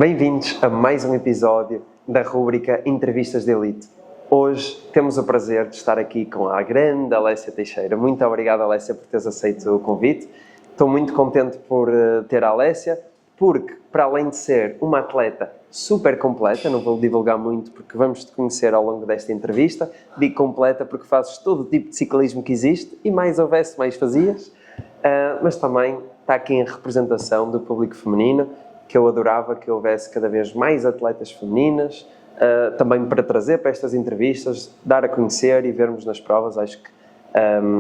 Bem-vindos a mais um episódio da rúbrica Entrevistas de Elite. Hoje temos o prazer de estar aqui com a grande Alessia Teixeira. Muito obrigado, Alessia, por teres aceito o convite. Estou muito contente por ter a Alessia, porque, para além de ser uma atleta super completa, não vou divulgar muito porque vamos te conhecer ao longo desta entrevista, digo completa porque fazes todo o tipo de ciclismo que existe e mais houvesse, mais fazias, mas também está aqui em representação do público feminino, que eu adorava que houvesse cada vez mais atletas femininas, também para trazer para estas entrevistas, dar a conhecer e vermos nas provas. Acho que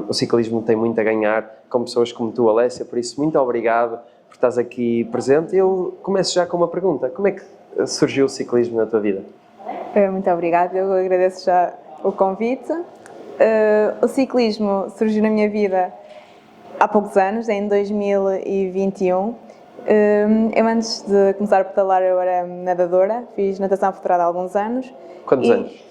o ciclismo tem muito a ganhar com pessoas como tu, Alessia, por isso muito obrigado por estás aqui presente. Eu começo já com uma pergunta: como é que surgiu o ciclismo na tua vida? Muito obrigada, eu agradeço já o convite. O ciclismo surgiu na minha vida há poucos anos, em 2021. Eu, antes de começar a pedalar, eu era nadadora, fiz natação federada há alguns anos. Quantos anos?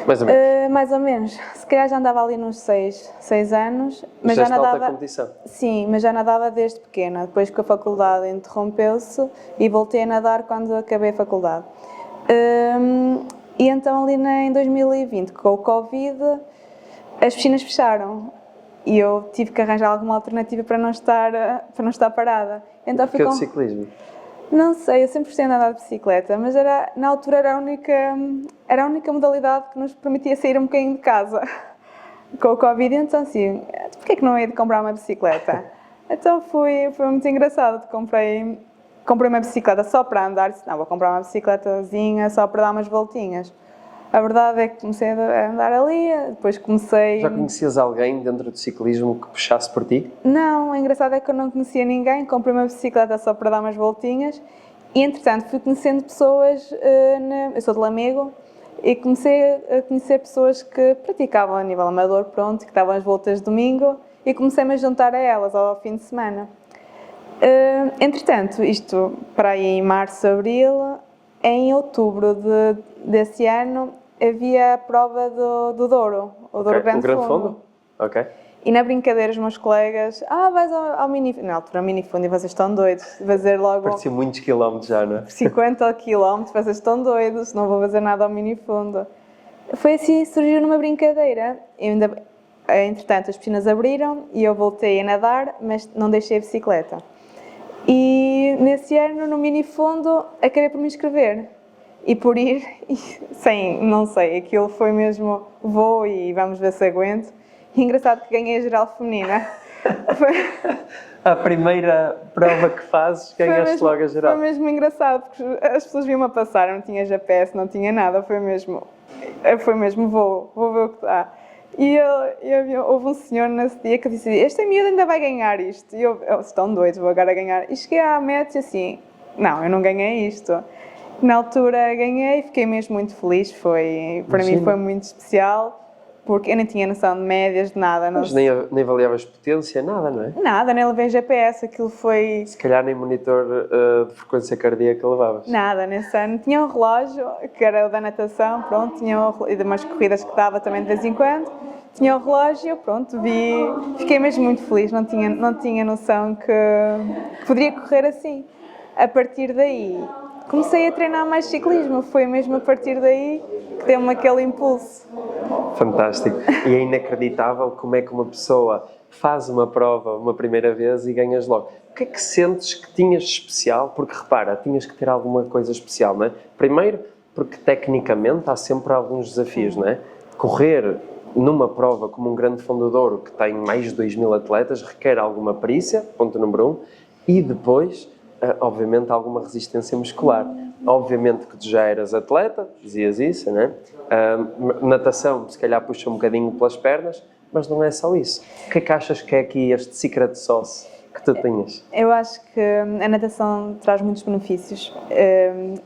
Mais ou menos? Mais ou menos. Se calhar já andava ali nos 6 anos. Mas já nadava, alta competição? Sim, mas já nadava desde pequena. Depois que a faculdade interrompeu-se e voltei a nadar quando acabei a faculdade. E então ali em 2020, com o Covid, as piscinas fecharam. E eu tive que arranjar alguma alternativa para não estar parada. Então Porque é de ciclismo? Não sei, eu sempre gostei de andar de bicicleta, mas na altura era a única modalidade que nos permitia sair um bocadinho de casa. Com o Covid, então assim, porquê é que não ia de comprar uma bicicleta? Então foi muito engraçado, comprei uma bicicleta só para andar, disse, não, vou comprar uma bicicletazinha só para dar umas voltinhas. A verdade é que comecei a andar ali, depois comecei... Já conhecias alguém dentro do ciclismo que puxasse por ti? Não, o engraçado é que eu não conhecia ninguém, comprei uma bicicleta só para dar umas voltinhas e, entretanto, fui conhecendo pessoas, eu sou de Lamego, e comecei a conhecer pessoas que praticavam a nível amador, pronto, que estavam às voltas de domingo, e comecei-me a juntar a elas ao fim de semana. Entretanto, isto para aí em março, abril, em outubro desse ano, havia a prova do Douro, o Douro Grande Fundo. Ok. E na brincadeira os meus colegas, vais ao minifundo, na altura minifundo, e vocês estão doidos, fazer logo... Parecia muitos quilómetros já, não é? 50 km, vocês estão doidos, não vou fazer nada ao minifundo. Foi assim, surgiu numa brincadeira. Entretanto, as piscinas abriram e eu voltei a nadar, mas não deixei a bicicleta. E nesse ano, no minifundo, acabei por me inscrever. E por ir, não sei, aquilo foi mesmo, vou e vamos ver se aguento. E engraçado que ganhei a geral feminina. A primeira prova que fazes, ganhaste logo a geral. Foi mesmo engraçado, porque as pessoas vinham-me a passar, não tinha GPS, não tinha nada, foi mesmo, vou ver o que dá. E houve um senhor nesse dia que disse, esta miúda ainda vai ganhar isto. E eu estão doidos, vou agora ganhar. E cheguei à meta e assim, não, eu não ganhei isto. Na altura ganhei e fiquei mesmo muito feliz, para mim foi muito especial, porque eu nem tinha noção de médias, de nada. Mas nem avaliavas potência, nada, não é? Nada, nem levei GPS, aquilo foi... Se calhar nem monitor de frequência cardíaca levavas. Nada, nesse ano. Tinha um relógio, que era o da natação, pronto, e de umas corridas que dava também de vez em quando. Tinha o relógio, pronto, fiquei mesmo muito feliz, não tinha noção que poderia correr assim. A partir daí, comecei a treinar mais ciclismo, foi mesmo a partir daí que deu-me aquele impulso. Fantástico. E é inacreditável como é que uma pessoa faz uma prova uma primeira vez e ganhas logo. O que é que sentes que tinhas de especial? Porque repara, tinhas que ter alguma coisa especial, não é? Primeiro, porque tecnicamente há sempre alguns desafios, não é? Correr numa prova como um Grande Fundo do Douro, que tem mais de 2.000 atletas, requer alguma perícia, ponto número 1, e depois, obviamente, alguma resistência muscular. Obviamente que tu já eras atleta, dizias isso, né? Natação, se calhar puxa um bocadinho pelas pernas, mas não é só isso. O que é que achas que é aqui este secret sauce que tu tinhas? Eu acho que a natação traz muitos benefícios.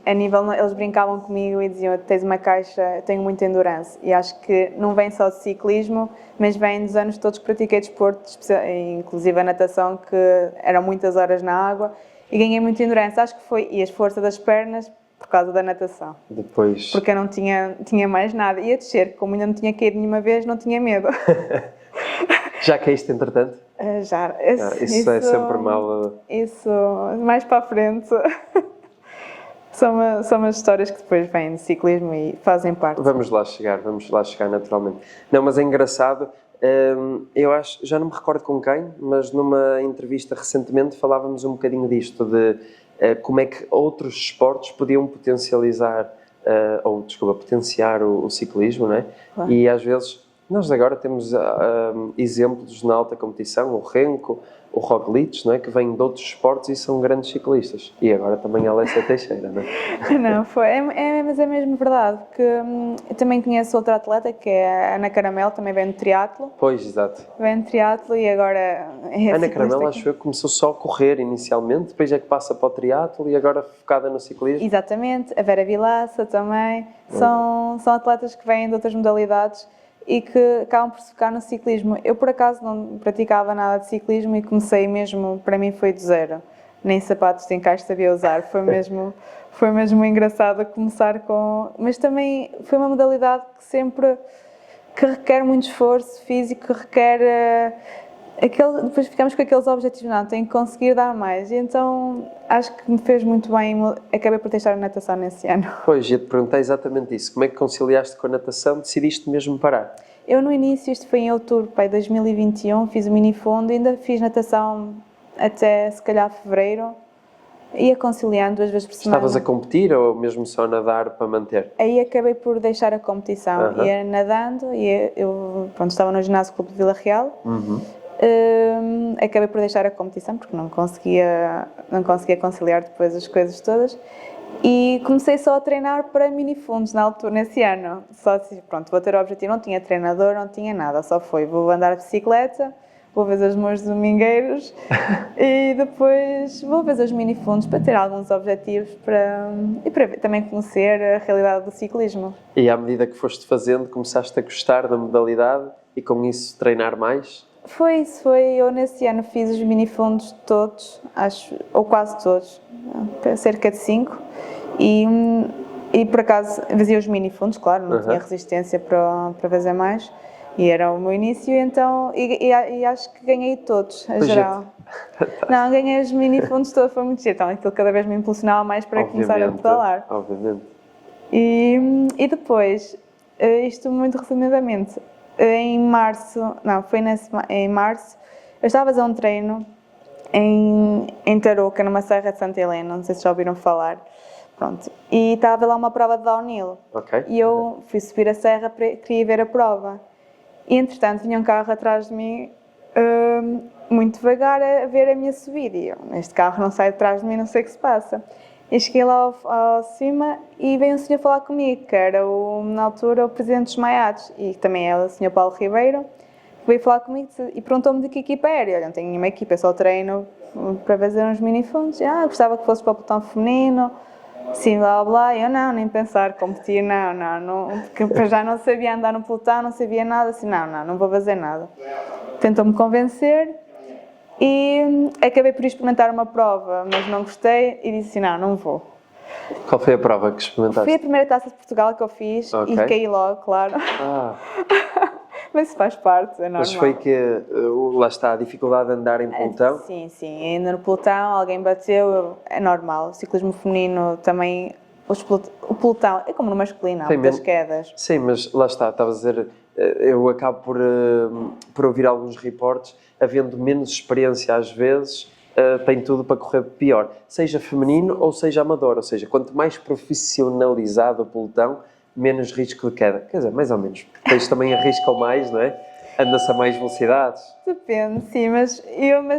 A nível, eles brincavam comigo e diziam, tens uma caixa, eu tenho muita endurance. E acho que não vem só de ciclismo, mas vem dos anos todos que pratiquei desporto, inclusive a natação, que eram muitas horas na água. E ganhei muita endurance. Acho que foi, e a força das pernas, por causa da natação. Depois... Porque eu não tinha mais nada. Ia descer, como ainda não tinha caído nenhuma vez, não tinha medo. Já caíste, entretanto? Já. Isso é sempre mal. Isso, mais para a frente. são umas histórias que depois vêm do ciclismo e fazem parte. Vamos lá chegar naturalmente. Não, mas é engraçado, eu acho, já não me recordo com quem, mas numa entrevista recentemente falávamos um bocadinho disto, de como é que outros esportes podiam potencializar, potenciar o ciclismo, não é? Claro. E às vezes, nós agora temos exemplos na alta competição, o Renko, o Roglic, não é? Que vêm de outros esportes e são grandes ciclistas. E agora também a Alessia Teixeira, não é? Não, mas é mesmo verdade, porque eu também conheço outra atleta, que é a Ana Caramelo, também vem de triatlo. Pois, exato. Vem de triatlo e agora é Ana Caramelo, acho eu, começou só a correr inicialmente, depois é que passa para o triatlo e agora focada no ciclismo. Exatamente, a Vera Vilaça também, são atletas que vêm de outras modalidades e que acabam por se focar no ciclismo. Eu, por acaso, não praticava nada de ciclismo e comecei mesmo, para mim foi do zero. Nem sapatos de encaixe sabia usar, foi mesmo engraçado começar com... Mas também foi uma modalidade que requer muito esforço físico, que requer... depois ficamos com aqueles objetivos, não, tenho que conseguir dar mais. E então, acho que me fez muito bem, acabei por deixar a natação nesse ano. Pois, ia-te perguntar exatamente isso. Como é que conciliaste com a natação? Decidiste mesmo parar? Eu, no início, isto foi em outubro de 2021, fiz o minifundo, ainda fiz natação até, se calhar, fevereiro. Ia conciliando 2 vezes por semana. Estavas a competir ou mesmo só a nadar para manter? Aí acabei por deixar a competição. Ia nadando, eu estava no ginásio Clube de Vila Real. Acabei por deixar a competição porque não conseguia conciliar depois as coisas todas e comecei só a treinar para minifundos na altura, nesse ano. Só assim, pronto, vou ter o objetivo, não tinha treinador, não tinha nada, só vou andar de bicicleta, vou fazer os meus domingueiros e depois vou fazer os minifundos para ter alguns objetivos e para também conhecer a realidade do ciclismo. E à medida que foste fazendo, começaste a gostar da modalidade e com isso treinar mais? Foi isso, eu nesse ano fiz os minifundos todos, acho, ou quase todos, cerca de 5, e por acaso fazia os minifundos, claro, não tinha resistência para fazer mais, e era o meu início, então, e acho que ganhei todos, em geral. Não, ganhei os minifundos todos, foi muito giro, então aquilo cada vez me impulsionava mais para começar a pedalar. Obviamente. E depois, isto muito resumidamente, em março, eu estava a fazer um treino em Tarouca, numa serra de Santa Helena, não sei se já ouviram falar, pronto, e estava lá uma prova de downhill, e eu fui subir a serra, queria ver a prova, e entretanto vinha um carro atrás de mim, muito devagar a ver a minha subida, e eu, este carro não sai de trás de mim, não sei o que se passa. E cheguei lá ao cima e veio um senhor falar comigo, que era, na altura, o presidente dos Maiados, e também é o senhor Paulo Ribeiro, veio falar comigo e perguntou-me de que equipa era. Eu não tenho nenhuma equipa, eu só treino para fazer uns minifundos. Gostava que fosse para o pelotão feminino, sim, blá, blá. Eu não, nem pensar, competir, não, porque já não sabia andar no pelotão, não sabia nada, assim, não vou fazer nada. Tentou-me convencer. E acabei por experimentar uma prova, mas não gostei e disse não vou. Qual foi a prova que experimentaste? Foi a primeira Taça de Portugal que eu fiz e caí logo, claro. Mas isso faz parte, é normal. Mas foi que, lá está, a dificuldade de andar em pelotão? Sim, ainda no pelotão alguém bateu, é normal. O ciclismo feminino também, o pelotão é como no masculino, há muitas quedas. Sim, mas lá está, estavas a dizer, eu acabo por ouvir alguns reportes, havendo menos experiência às vezes, tem tudo para correr pior, seja feminino ou seja amador, ou seja, quanto mais profissionalizado o pelotão, menos risco de queda, quer dizer, mais ou menos, depois também arriscam mais, não é? Anda-se a mais velocidades. Depende, sim, mas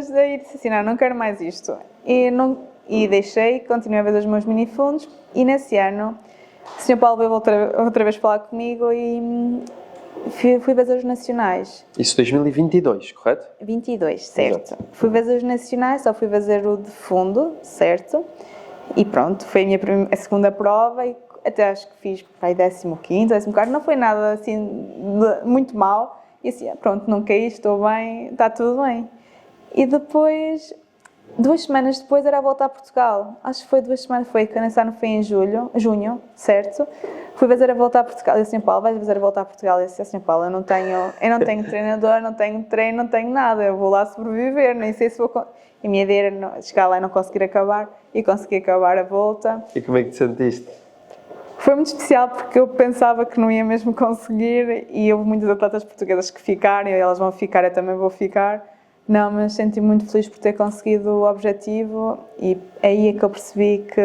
daí disse assim, não quero mais isto, e deixei, continuei a fazer os meus minifundos, e nesse ano o Sr. Paulo veio outra vez falar comigo e fui fazer os nacionais. Isso 2022, correto? 22, certo. Exato. Fui fazer os nacionais, só fui fazer o de fundo, certo? E pronto, foi a segunda prova e até acho que fiz para aí 15º, 14º, não foi nada assim muito mal. E assim, pronto, não caí, estou bem, está tudo bem. E depois, 2 semanas depois era a volta a Portugal. Acho que foi 2 semanas, que nesse ano foi em junho, certo? Fui fazer a volta a Portugal, eu disse assim, Paulo, vais fazer a volta a Portugal? Eu disse assim, Paulo, eu não tenho treinador, não tenho treino, não tenho nada, eu vou lá sobreviver, nem sei se vou... E a minha ideia era chegar lá e não conseguir acabar, e consegui acabar a volta. E como é que te sentiste? Foi muito especial porque eu pensava que não ia mesmo conseguir e houve muitas atletas portuguesas que ficaram e elas vão ficar, eu também vou ficar. Não, mas senti-me muito feliz por ter conseguido o objetivo e aí é que eu percebi que...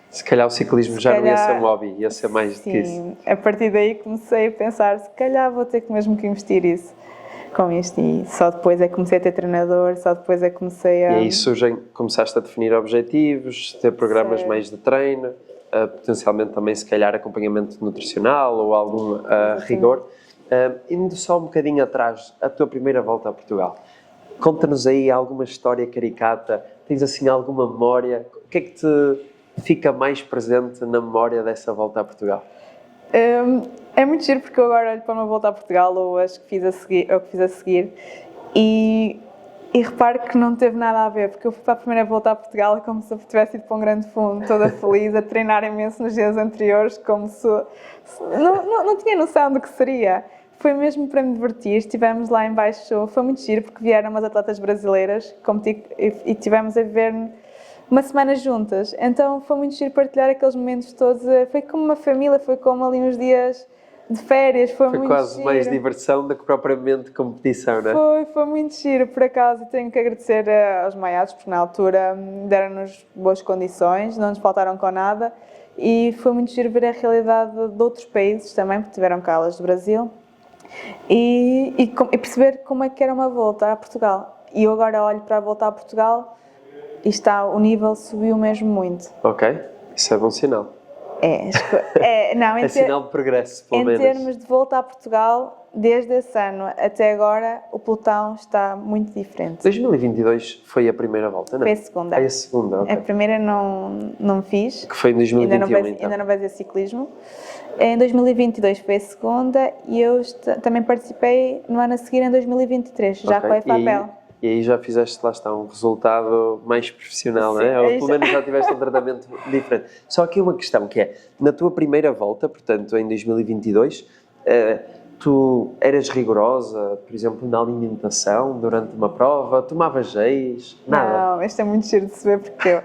Se calhar o ciclismo já não ia ser um hobby, ia ser mais do que isso. Sim, a partir daí comecei a pensar, se calhar vou ter que mesmo que investir isso com isto e só depois é que comecei a ter treinador, só depois é que comecei a... E aí começaste a definir objetivos, ter programas mais de treino, potencialmente também se calhar acompanhamento nutricional ou algum rigor. Indo só um bocadinho atrás, a tua primeira volta a Portugal, conta-nos aí alguma história caricata, tens assim alguma memória, o que é que te fica mais presente na memória dessa volta a Portugal? É muito giro porque eu agora olho para uma volta a Portugal ou as que fiz a seguir e reparo que não teve nada a ver, porque eu fui para a primeira volta a Portugal como se eu tivesse ido para um grande fundo, toda feliz, a treinar imenso nos dias anteriores, como se não tinha noção do que seria. Foi mesmo para me divertir, estivemos lá em baixo, foi muito giro porque vieram umas atletas brasileiras e estivemos a viver uma semana juntas, então foi muito giro partilhar aqueles momentos todos, foi como uma família, foi como ali uns dias de férias, foi muito quase giro. Mais diversão do que propriamente competição, não é? Foi muito giro, por acaso, e tenho que agradecer aos maiados, porque na altura deram-nos boas condições, não nos faltaram com nada, e foi muito giro ver a realidade de outros países também, porque tiveram cá elas do Brasil, e perceber como é que era uma volta a Portugal. E eu agora olho para a volta a Portugal e o nível subiu mesmo muito. Ok, isso é bom sinal. É sinal de progresso, pelo menos. Em termos de volta a Portugal, desde esse ano até agora, o pelotão está muito diferente. 2022 foi a primeira volta, não é? Foi a segunda. A segunda, ok. A primeira não fiz. Que foi em 2021, ainda não fazia ciclismo. Em 2022 foi a segunda e eu também participei no ano a seguir, em 2023, já com a EFAPEL. E aí já fizeste, lá está, um resultado mais profissional, Sim, não é? Ou pelo menos já tiveste um tratamento diferente. Só aqui uma questão que é, na tua primeira volta, portanto em 2022, tu eras rigorosa, por exemplo, na alimentação durante uma prova? Tomavas géis? Nada? Não, isto é muito giro de se ver porque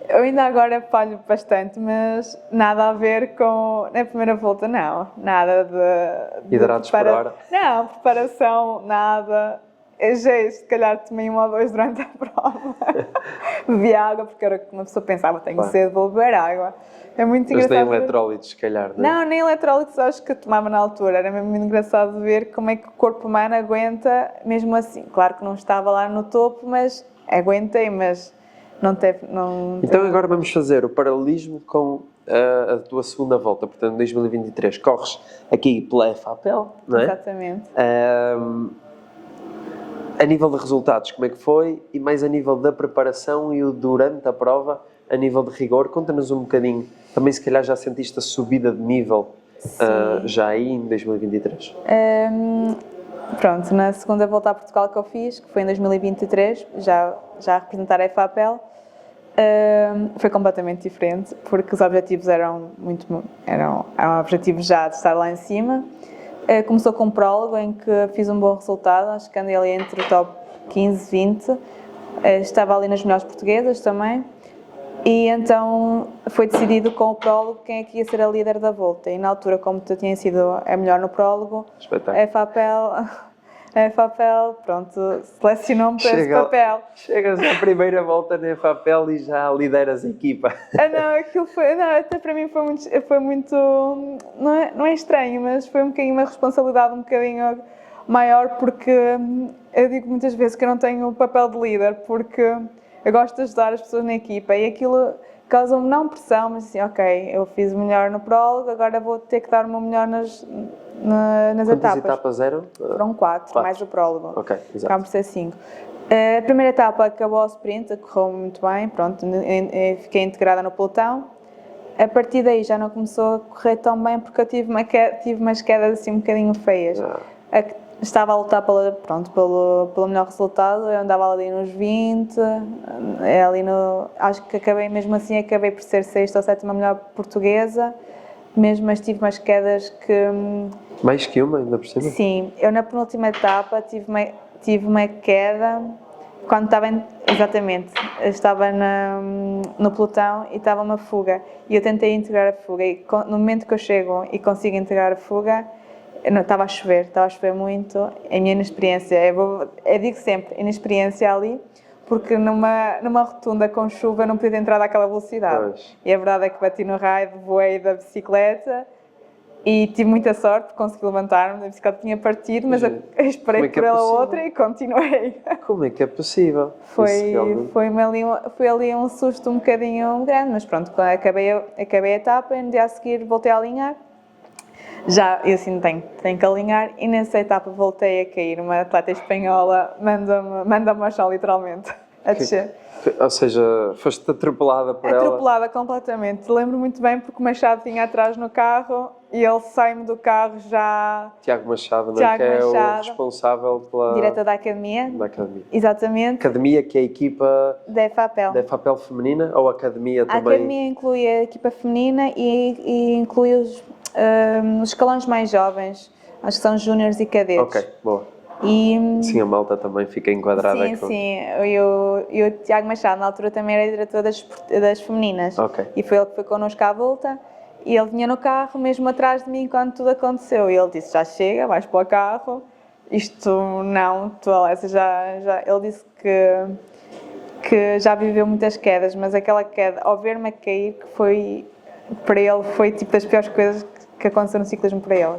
eu ainda agora falho bastante, mas nada a ver com... Na primeira volta, não. Nada de hidratos por hora? Não, preparação, nada... Géis, se calhar tomei 1 ou 2 durante a prova. Bebi água, porque era que uma pessoa pensava, tenho sede, vou beber água. É muito engraçado. Mas nem eletrólitos, se calhar, não é? Não, nem eletrólitos acho que eu tomava na altura. Era mesmo muito engraçado ver como é que o corpo humano aguenta, mesmo assim. Claro que não estava lá no topo, mas aguentei, mas não teve... Então agora vamos fazer o paralelismo com a tua segunda volta, portanto, em 2023. Corres aqui pela EFAPEL, não é? Exatamente. A nível de resultados, como é que foi? E mais a nível da preparação e o durante a prova, a nível de rigor, conta-nos um bocadinho. Também se calhar já sentiste a subida de nível já aí em 2023? Pronto, na segunda volta a Portugal que eu fiz, que foi em 2023, já a representar a EFAPEL, foi completamente diferente, porque os objetivos eram objetivos já de estar lá em cima. Começou com um prólogo em que fiz um bom resultado, acho que andei ali entre o top 15, 20, estava ali nas melhores portuguesas também, e então foi decidido com o prólogo quem é que ia ser a líder da volta, e na altura, como tu tinha sido a melhor no prólogo, a EFAPEL, pronto, selecionou-me para esse papel. Chegas à primeira volta na EFAPEL e já lideras a equipa. Até para mim foi muito não é estranho, mas foi um bocadinho uma responsabilidade um bocadinho maior, porque eu digo muitas vezes que eu não tenho o papel de líder, porque eu gosto de ajudar as pessoas na equipa e aquilo causa-me não pressão, mas assim, ok, eu fiz o melhor no prólogo, agora vou ter que dar o meu melhor nas etapas. Quantas etapas eram? Foram 4, mais o prólogo. Ok, exato. Acabam por ser 5. A primeira etapa acabou ao sprint, correu muito bem, pronto, fiquei integrada no pelotão. A partir daí já não começou a correr tão bem porque eu tive umas quedas assim um bocadinho feias. Estava a lutar pelo melhor resultado, eu andava ali nos 20, acho que acabei mesmo assim, acabei por ser 6ª ou 7ª melhor portuguesa. mesmo, mas tive umas quedas que... Mais que uma, ainda por cima? Sim, eu na penúltima etapa tive uma queda quando estava, exatamente, estava no pelotão e estava uma fuga. E eu tentei integrar a fuga e no momento que eu chego e consigo integrar a fuga, estava a chover muito. A minha inexperiência, eu digo sempre, inexperiência ali, porque numa rotunda com chuva eu não podia entrar àquela velocidade. Pois. E a verdade é que bati no raio, voei da bicicleta e tive muita sorte, consegui levantar-me, a bicicleta tinha partido, mas eu esperei por ela outra e continuei. Como é que é possível? Foi ali um susto um bocadinho grande, mas pronto, quando acabei a etapa e no dia a seguir voltei a alinhar. Já, eu assim tenho que alinhar e nessa etapa voltei a cair. Uma atleta espanhola manda-me ao chão literalmente, a descer. Ou seja, foste atropelada por ela? Atropelada completamente. Lembro muito bem porque o Machado vinha atrás no carro e ele sai-me do carro já... Tiago Machado, não é? Que é o responsável pela... Diretor da academia. Da academia. Exatamente. Academia que é a equipa... Da EFAPEL. Da EFAPEL feminina ou a academia também? A academia inclui a equipa feminina e inclui os escalões mais jovens. Acho que são júniores e cadetes. Ok, boa. E, sim, a malta também fica enquadrada. Sim. E o Tiago Machado, na altura, também era diretor das femininas. Ok. E foi ele que foi connosco à volta. E ele vinha no carro, mesmo atrás de mim, quando tudo aconteceu. E ele disse, já chega, vais para o carro. Isto não, tu, Alessia, já... Ele disse que já viveu muitas quedas, mas aquela queda, ao ver-me a cair, que foi... Para ele, foi tipo das piores coisas que aconteceu no ciclismo para ele.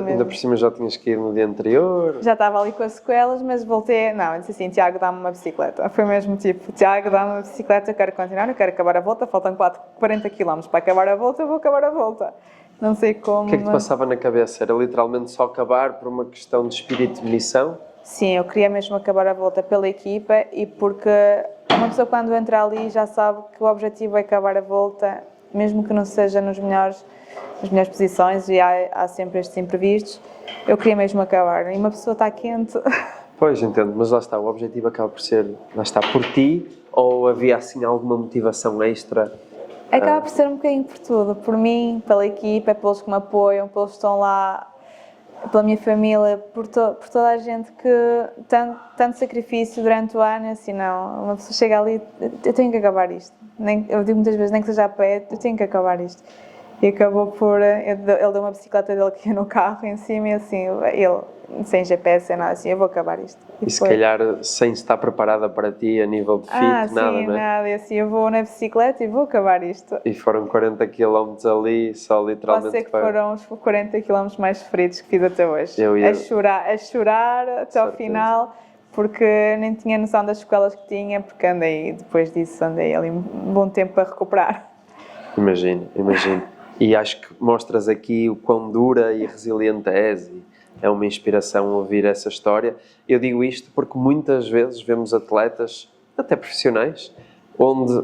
Ainda por cima já tinhas que ir no dia anterior? Já estava ali com as sequelas, mas voltei... Não, eu disse assim, Tiago, dá-me uma bicicleta. Foi mesmo tipo, Tiago, dá-me uma bicicleta, eu quero continuar, eu quero acabar a volta, faltam 40 km para acabar a volta, eu vou acabar a volta. Não sei como... O que é que te passava na cabeça? Era literalmente só acabar por uma questão de espírito de missão? Sim, eu queria mesmo acabar a volta pela equipa e porque uma pessoa quando entra ali já sabe que o objetivo é acabar a volta, mesmo que não seja nas melhores posições e há sempre estes imprevistos, eu queria mesmo acabar. E uma pessoa está quente. Pois, entendo, mas lá está, o objetivo acaba por ser, lá está, por ti, ou havia assim alguma motivação extra? Acaba por ser um bocadinho por tudo, por mim, pela equipa, pelos que me apoiam, pelos que estão lá, pela minha família, por toda a gente que tanto sacrifício durante o ano, assim não, uma pessoa chega ali, eu tenho que acabar isto. Eu digo muitas vezes, nem que seja a pé, eu tenho que acabar isto. E acabou por, ele deu uma bicicleta dele que ia no carro em cima e assim, ele, sem GPS, sem nada assim, eu vou acabar isto. E se calhar sem estar preparada para ti a nível de fit, nada, sim, não é? Nada, e assim, eu vou na bicicleta e vou acabar isto. E foram 40 km ali, só literalmente... Pode ser que foram os 40 km mais sofridos que fiz até hoje. A chorar até ao final, porque nem tinha noção das sequelas que tinha, porque depois disso andei ali um bom tempo para recuperar. Imagino. E acho que mostras aqui o quão dura e resiliente és, e é uma inspiração ouvir essa história. Eu digo isto porque muitas vezes vemos atletas, até profissionais, onde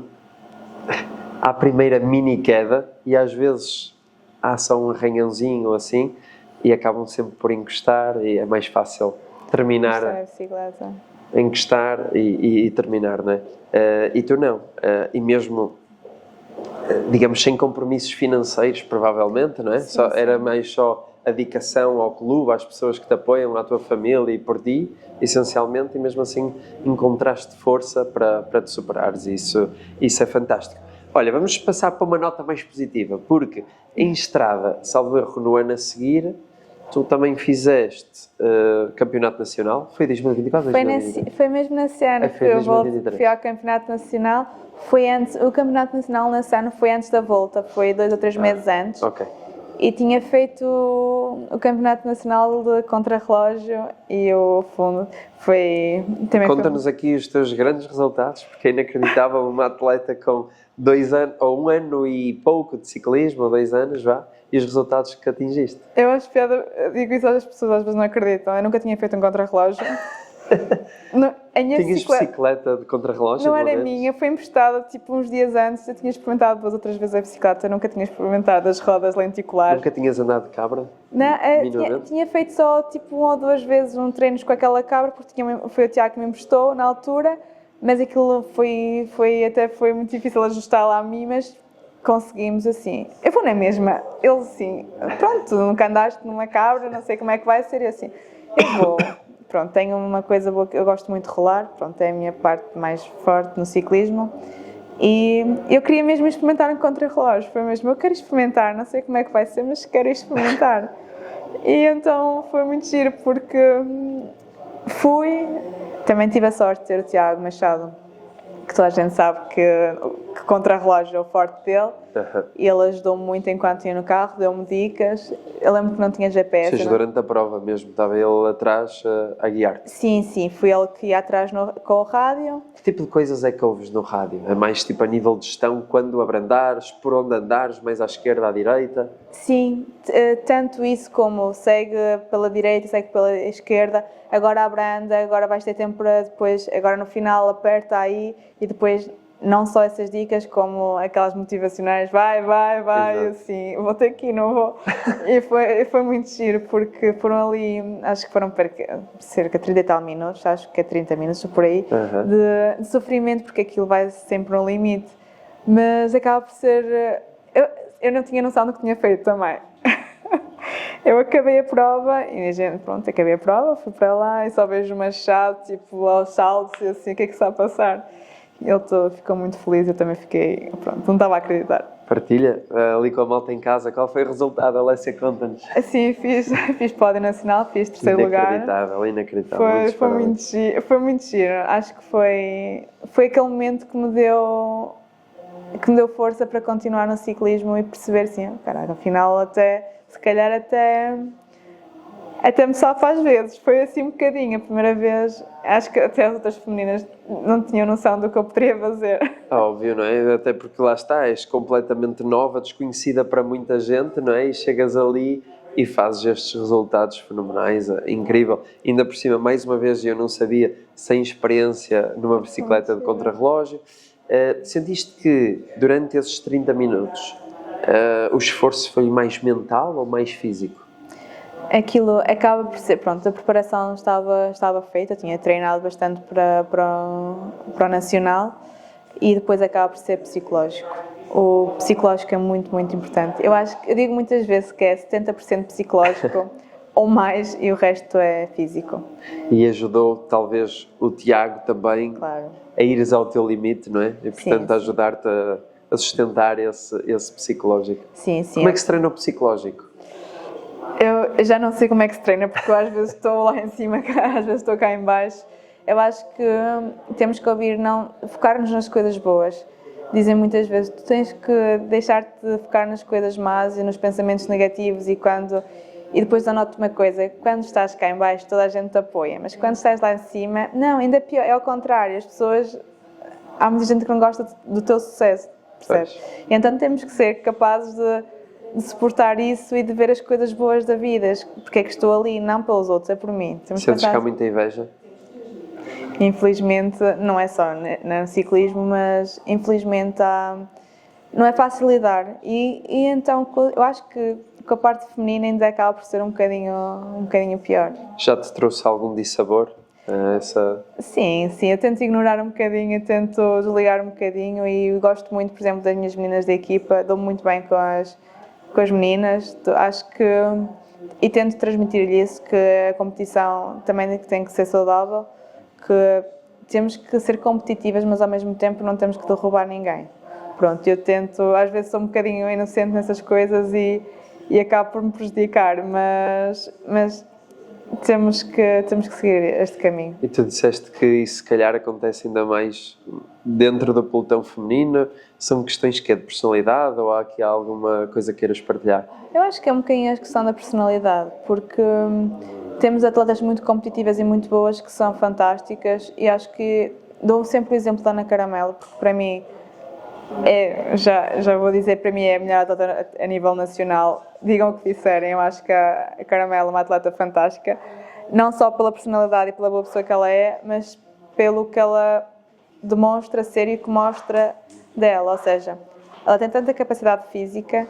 há a primeira mini queda e às vezes há só um arranhãozinho ou assim e acabam sempre por encostar e é mais fácil terminar, encostar e terminar, não é? E tu não. E mesmo... digamos, sem compromissos financeiros, provavelmente, não é? Sim. Era mais só a dedicação ao clube, às pessoas que te apoiam, à tua família e por ti, essencialmente, e mesmo assim encontraste força para te superares. Isso é fantástico. Olha, vamos passar para uma nota mais positiva, porque em estrada, salvo erro, no ano a seguir, tu também fizeste campeonato nacional, foi 2024 ou 2023? Foi mesmo nesse ano que eu fui ao campeonato nacional. O campeonato nacional nesse ano foi antes da volta, foi 2 ou 3 meses antes. Ok. E tinha feito o campeonato nacional de contrarrelógio e o fundo foi... Conta-nos aqui os teus grandes resultados, porque é inacreditável uma atleta com 2 anos, ou 1 ano e pouco de ciclismo, ou 2 anos, e os resultados que atingiste. Eu acho piada, digo isso às pessoas, às vezes não acreditam, eu nunca tinha feito um contrarrelógio. Tinhas bicicleta de contrarrelógio? Não era minha, foi emprestada tipo uns dias antes. Eu tinha experimentado 2 ou 3 vezes a bicicleta, eu nunca tinha experimentado as rodas lenticulares. Nunca tinhas andado de cabra? Não, tinha feito só tipo 1 ou 2 vezes treinos com aquela cabra, porque foi o Tiago que me emprestou na altura, mas aquilo foi muito difícil ajustá-la a mim, mas conseguimos assim, eu vou na mesma, ele assim, pronto, nunca andaste numa cabra, não sei como é que vai ser, e assim, eu vou, pronto, tenho uma coisa boa que eu gosto muito de rolar, pronto, é a minha parte mais forte no ciclismo, e eu queria mesmo experimentar um contrarrelógio, foi mesmo, eu quero experimentar, não sei como é que vai ser, mas quero experimentar. E então foi muito giro, porque fui, também tive a sorte de ter o Tiago Machado, que toda a gente sabe que contrarrelógio é o forte dele, e ele ajudou-me muito enquanto ia no carro, deu-me dicas, eu lembro que não tinha Ou GPS. seja, durante a prova mesmo, estava ele atrás a guiar-te. Sim, fui ele que ia atrás com o rádio. Que tipo de coisas é que ouves no rádio? É mais tipo a nível de gestão, quando abrandares, por onde andares, mais à esquerda, à direita? Sim, tanto isso como segue pela direita, segue pela esquerda, agora abranda, agora vais ter tempo para depois, agora no final aperta aí, e depois não só essas dicas como aquelas motivacionais, vai, Exato. assim, vou ter que ir, não vou. E foi muito giro, porque foram ali, acho que foram cerca de 30 e tal minutos, acho que é 30 minutos por aí, de sofrimento, porque aquilo vai sempre no limite. Mas acaba por ser... Eu não tinha noção do que tinha feito também. Eu acabei a prova e a gente, pronto, acabei a prova, fui para lá e só vejo o Machado, tipo, aos saltos e assim, o que é que está a passar? Ele ficou muito feliz, eu também fiquei, pronto, não estava a acreditar. Partilha, ali com a malta em casa, qual foi o resultado? Alessia, conta-nos. Assim, fiz pódio nacional, fiz terceiro lugar. Inacreditável. Foi muito giro. Acho que foi aquele momento que me deu força para continuar no ciclismo e perceber assim, caraca, afinal se calhar até me salva às vezes. Foi assim um bocadinho, a primeira vez, acho que até as outras femininas não tinham noção do que eu poderia fazer. Óbvio, não é? Até porque lá está, és completamente nova, desconhecida para muita gente, não é? E chegas ali e fazes estes resultados fenomenais, incrível. Ainda por cima, mais uma vez, eu não sabia, sem experiência numa bicicleta de contrarrelógio. Sentiste que durante esses 30 minutos o esforço foi mais mental ou mais físico? Aquilo acaba por ser, pronto, a preparação estava feita, tinha treinado bastante para o Nacional e depois acaba por ser psicológico. O psicológico é muito, muito importante. Eu digo muitas vezes que é 70% psicológico ou mais e o resto é físico. E ajudou talvez o Tiago também, claro, a ires ao teu limite, não é? E portanto a ajudar-te a sustentar esse psicológico. Sim. Como é que se treina o psicológico? Eu já não sei como é que se treina, porque eu às vezes estou lá em cima, às vezes estou cá em baixo. Eu acho que temos que focar-nos nas coisas boas. Dizem muitas vezes, tu tens que deixar-te de focar nas coisas más e nos pensamentos negativos e depois anoto uma coisa, quando estás cá em baixo toda a gente te apoia, mas quando estás lá em cima, não, ainda pior, é ao contrário, há muita gente que não gosta do teu sucesso, percebes? E então temos que ser capazes de suportar isso e de ver as coisas boas da vida, porque é que estou ali, não pelos outros, é por mim. Sentes que há muita inveja? Infelizmente, não é só no ciclismo, mas infelizmente não é fácil lidar e então eu acho que com a parte feminina ainda acaba por ser um bocadinho pior. Já te trouxe algum dissabor? Sim, eu tento ignorar um bocadinho, tento desligar um bocadinho e gosto muito, por exemplo, das minhas meninas da equipa, dou-me muito bem com as meninas, acho que, e tento transmitir-lhe isso, que a competição também tem que ser saudável, que temos que ser competitivas, mas ao mesmo tempo não temos que derrubar ninguém. Pronto, eu tento, às vezes sou um bocadinho inocente nessas coisas e acabo por me prejudicar, mas temos que seguir este caminho. E tu disseste que isso se calhar acontece ainda mais dentro do pelotão feminino. São questões que é de personalidade ou há aqui alguma coisa que queiras partilhar? Eu acho que é um bocadinho a questão da personalidade, porque temos atletas muito competitivas e muito boas que são fantásticas e acho que dou sempre o exemplo da Ana Caramelo, porque para mim, já vou dizer, para mim é a melhor atleta a nível nacional. Digam o que disserem, eu acho que a Caramelo é uma atleta fantástica, não só pela personalidade e pela boa pessoa que ela é, mas pelo que ela demonstra ser e o que mostra dela, ou seja, ela tem tanta capacidade física,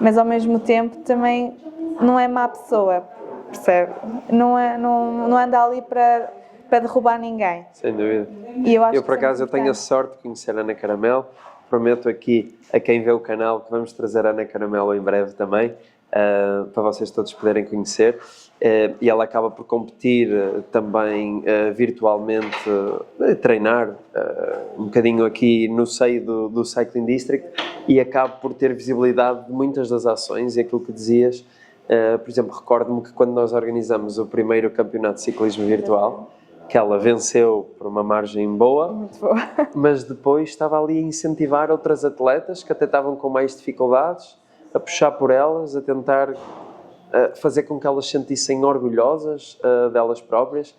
mas ao mesmo tempo também não é má pessoa, percebe? Não anda ali para derrubar ninguém. Sem dúvida. E eu por acaso eu tenho a sorte de conhecer a Ana Caramelo prometo aqui a quem vê o canal que vamos trazer a Ana Caramelo em breve também, para vocês todos poderem conhecer. E ela acaba por competir também virtualmente, treinar um bocadinho aqui no seio do Cycling District, e acaba por ter visibilidade de muitas das ações e aquilo que dizias. Por exemplo, recordo-me que quando nós organizamos o primeiro campeonato de ciclismo virtual, que ela venceu por uma margem boa, Muito boa. mas depois estava ali a incentivar outras atletas que até estavam com mais dificuldades, a puxar por elas, a tentar fazer com que elas se sentissem orgulhosas delas próprias.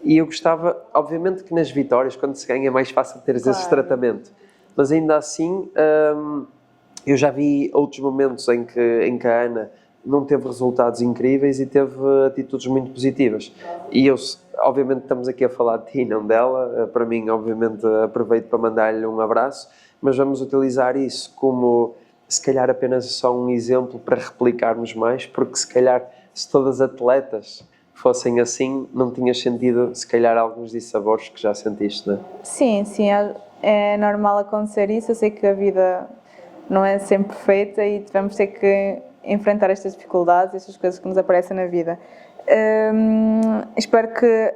E eu gostava, obviamente que nas vitórias, quando se ganha, é mais fácil ter esse tratamento, mas ainda assim eu já vi outros momentos em que a Ana não teve resultados incríveis e teve atitudes muito positivas. E eu, obviamente, estamos aqui a falar de ti, não dela. Para mim, obviamente, aproveito para mandar-lhe um abraço, mas vamos utilizar isso como, se calhar, apenas só um exemplo para replicarmos mais, porque se calhar, se todas as atletas fossem assim, não tinhas sentido, se calhar, alguns dissabores que já sentiste, não é? Sim, é normal acontecer isso. Eu sei que a vida não é sempre perfeita e vamos ter que enfrentar estas dificuldades, estas coisas que nos aparecem na vida. Espero que,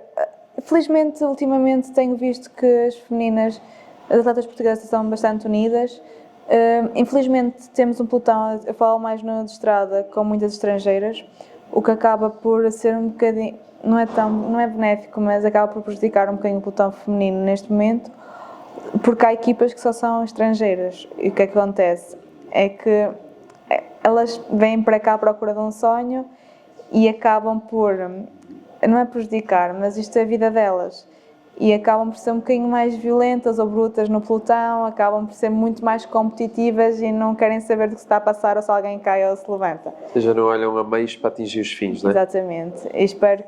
felizmente, ultimamente tenho visto que as atletas portuguesas estão bastante unidas. Infelizmente temos um pelotão, eu falo mais no de estrada, com muitas estrangeiras, o que acaba por ser um bocadinho, não é benéfico, mas acaba por prejudicar um bocadinho o pelotão feminino neste momento, porque há equipas que só são estrangeiras. E o que acontece é que elas vêm para cá à procura de um sonho e acabam por, não é prejudicar, mas isto é a vida delas, e acabam por ser um bocadinho mais violentas ou brutas no pelotão, acabam por ser muito mais competitivas e não querem saber do que se está a passar ou se alguém cai ou se levanta. Ou seja, não olham a meios para atingir os fins, não é? Exatamente. E espero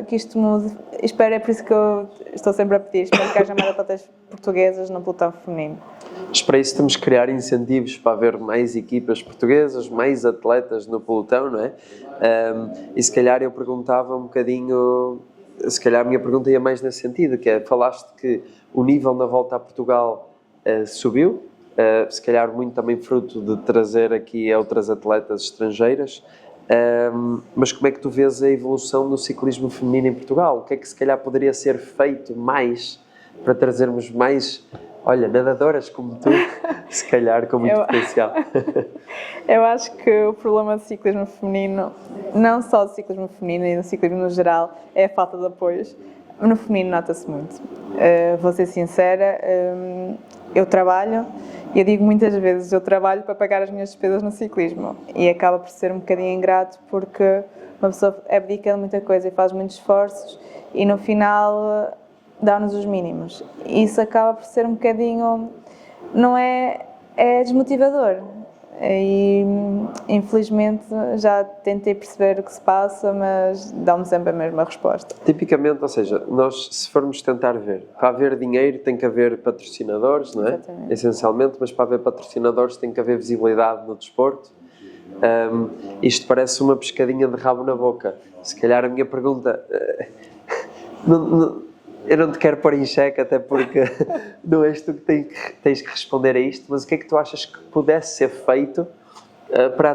que isto mude. É por isso que eu estou sempre a pedir, espero que haja mais atletas portuguesas no pelotão feminino. Mas para isso temos que criar incentivos para haver mais equipas portuguesas, mais atletas no pelotão, não é? E se calhar eu perguntava um bocadinho, se calhar a minha pergunta ia mais nesse sentido, que é, falaste que o nível na volta a Portugal subiu, se calhar muito também fruto de trazer aqui outras atletas estrangeiras, mas como é que tu vês a evolução do ciclismo feminino em Portugal? O que é que se calhar poderia ser feito mais para trazermos mais, olha, nadadoras como tu, se calhar com muito potencial? Eu acho que o problema do ciclismo feminino, não só do ciclismo feminino e do ciclismo no geral, é a falta de apoios. No feminino nota-se muito. Vou ser sincera, eu trabalho, e eu digo muitas vezes, eu trabalho para pagar as minhas despesas no ciclismo, e acaba por ser um bocadinho ingrato, porque uma pessoa abdica de muita coisa e faz muitos esforços, e no final dá-nos os mínimos. Isso acaba por ser um bocadinho, não é desmotivador. E infelizmente já tentei perceber o que se passa, mas dá-me sempre a mesma resposta. Tipicamente, ou seja, nós, se formos tentar ver, para haver dinheiro tem que haver patrocinadores, não é? Exatamente. Essencialmente, mas para haver patrocinadores tem que haver visibilidade no desporto. Isto parece uma pescadinha de rabo na boca. Se calhar a minha pergunta, eu não te quero pôr em xeque, até porque não és tu que tens que responder a isto, mas o que é que tu achas que pudesse ser feito para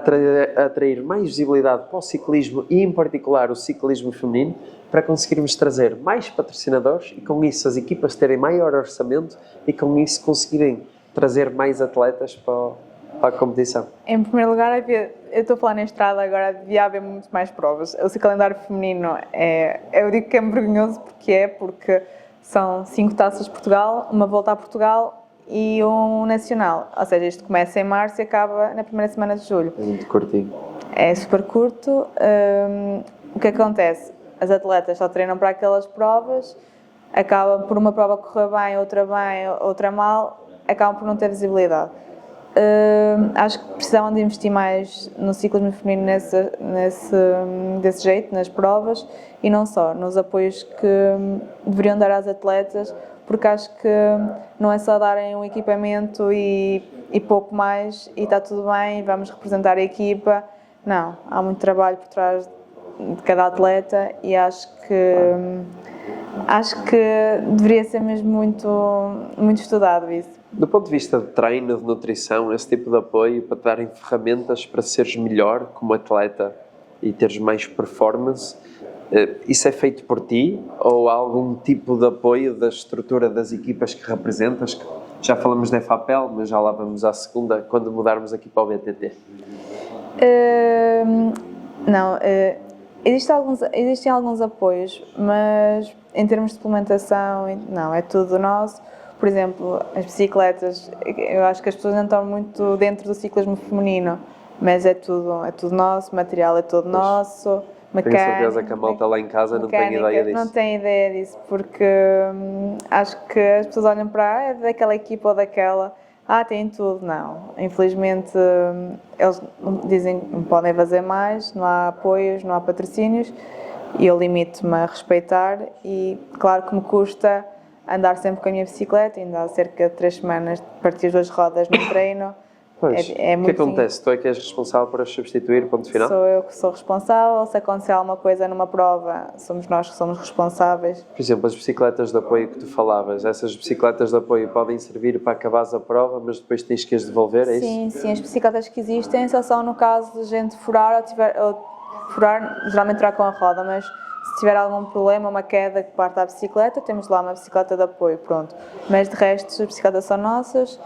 atrair mais visibilidade para o ciclismo e, em particular, o ciclismo feminino, para conseguirmos trazer mais patrocinadores e, com isso, as equipas terem maior orçamento e, com isso, conseguirem trazer mais atletas para a competição? Em primeiro lugar, eu estou a falar na estrada agora, devia haver muito mais provas. O calendário feminino eu digo que é vergonhoso porque são 5 taças de Portugal, uma volta a Portugal e um nacional. Ou seja, isto começa em março e acaba na primeira semana de julho. É muito curtinho. É super curto. O que acontece? As atletas só treinam para aquelas provas, acabam por uma prova correr bem, outra mal, acabam por não ter visibilidade. Acho que precisavam de investir mais no ciclismo feminino desse jeito, nas provas, e não só, nos apoios que deveriam dar às atletas, porque acho que não é só darem um equipamento e pouco mais e está tudo bem, vamos representar a equipa. Não, há muito trabalho por trás de cada atleta e acho que Acho que deveria ser mesmo muito, muito estudado isso. Do ponto de vista de treino, de nutrição, esse tipo de apoio para te darem ferramentas para seres melhor como atleta e teres mais performance, isso é feito por ti ou há algum tipo de apoio da estrutura das equipas que representas? Já falamos da EFAPEL, mas já lá vamos à segunda, quando mudarmos aqui para o BTT. Não, existem alguns apoios, mas em termos de suplementação, não, é tudo nosso. Por exemplo, as bicicletas, eu acho que as pessoas não estão muito dentro do ciclismo feminino, mas é tudo nosso, o material é todo nosso, Tenho certeza que a malta lá em casa não tem ideia disso. Não tem ideia disso, porque acho que as pessoas olham para é daquela equipa ou daquela, tem tudo. Não, infelizmente eles dizem que não podem fazer mais, não há apoios, não há patrocínios, e eu limito-me a respeitar e claro que me custa andar sempre com a minha bicicleta, ainda há cerca de 3 semanas parti as 2 rodas no treino. Pois, o que acontece? Tu é que és responsável por as substituir, ponto final? Sou eu que sou responsável, se acontecer alguma coisa numa prova, somos nós que somos responsáveis. Por exemplo, as bicicletas de apoio que tu falavas, essas bicicletas de apoio podem servir para acabares a prova, mas depois tens que as devolver, é isso? Sim, as bicicletas que existem só são no caso de gente furar ou furar, geralmente terá com a roda, mas se tiver algum problema, uma queda que parte da bicicleta, temos lá uma bicicleta de apoio, pronto. Mas de resto, as bicicletas são nossas.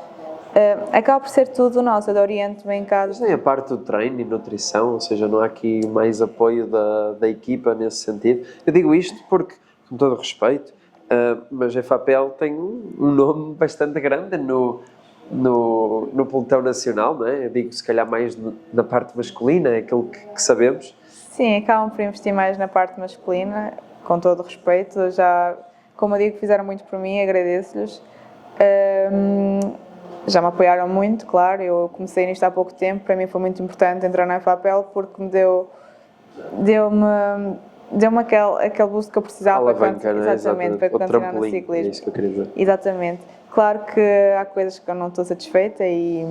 Acaba por ser tudo nosso, eu oriento-me em casa. Mas nem a parte do treino e nutrição, ou seja, não há aqui mais apoio da equipa nesse sentido. Eu digo isto porque, com todo o respeito, mas a EFAPEL tem um nome bastante grande no pelotão nacional, não é? Eu digo se calhar mais na parte masculina, é aquilo que sabemos. Sim, acabam por investir mais na parte masculina, com todo o respeito. Já, como eu digo, fizeram muito por mim, agradeço-lhes. Já me apoiaram muito, claro. Eu comecei nisto há pouco tempo, para mim foi muito importante entrar na EFAPEL porque me deu-me aquele boost que eu precisava exatamente, para continuar no ciclismo. É isso que eu queria dizer. Exatamente. Claro que há coisas que eu não estou satisfeita e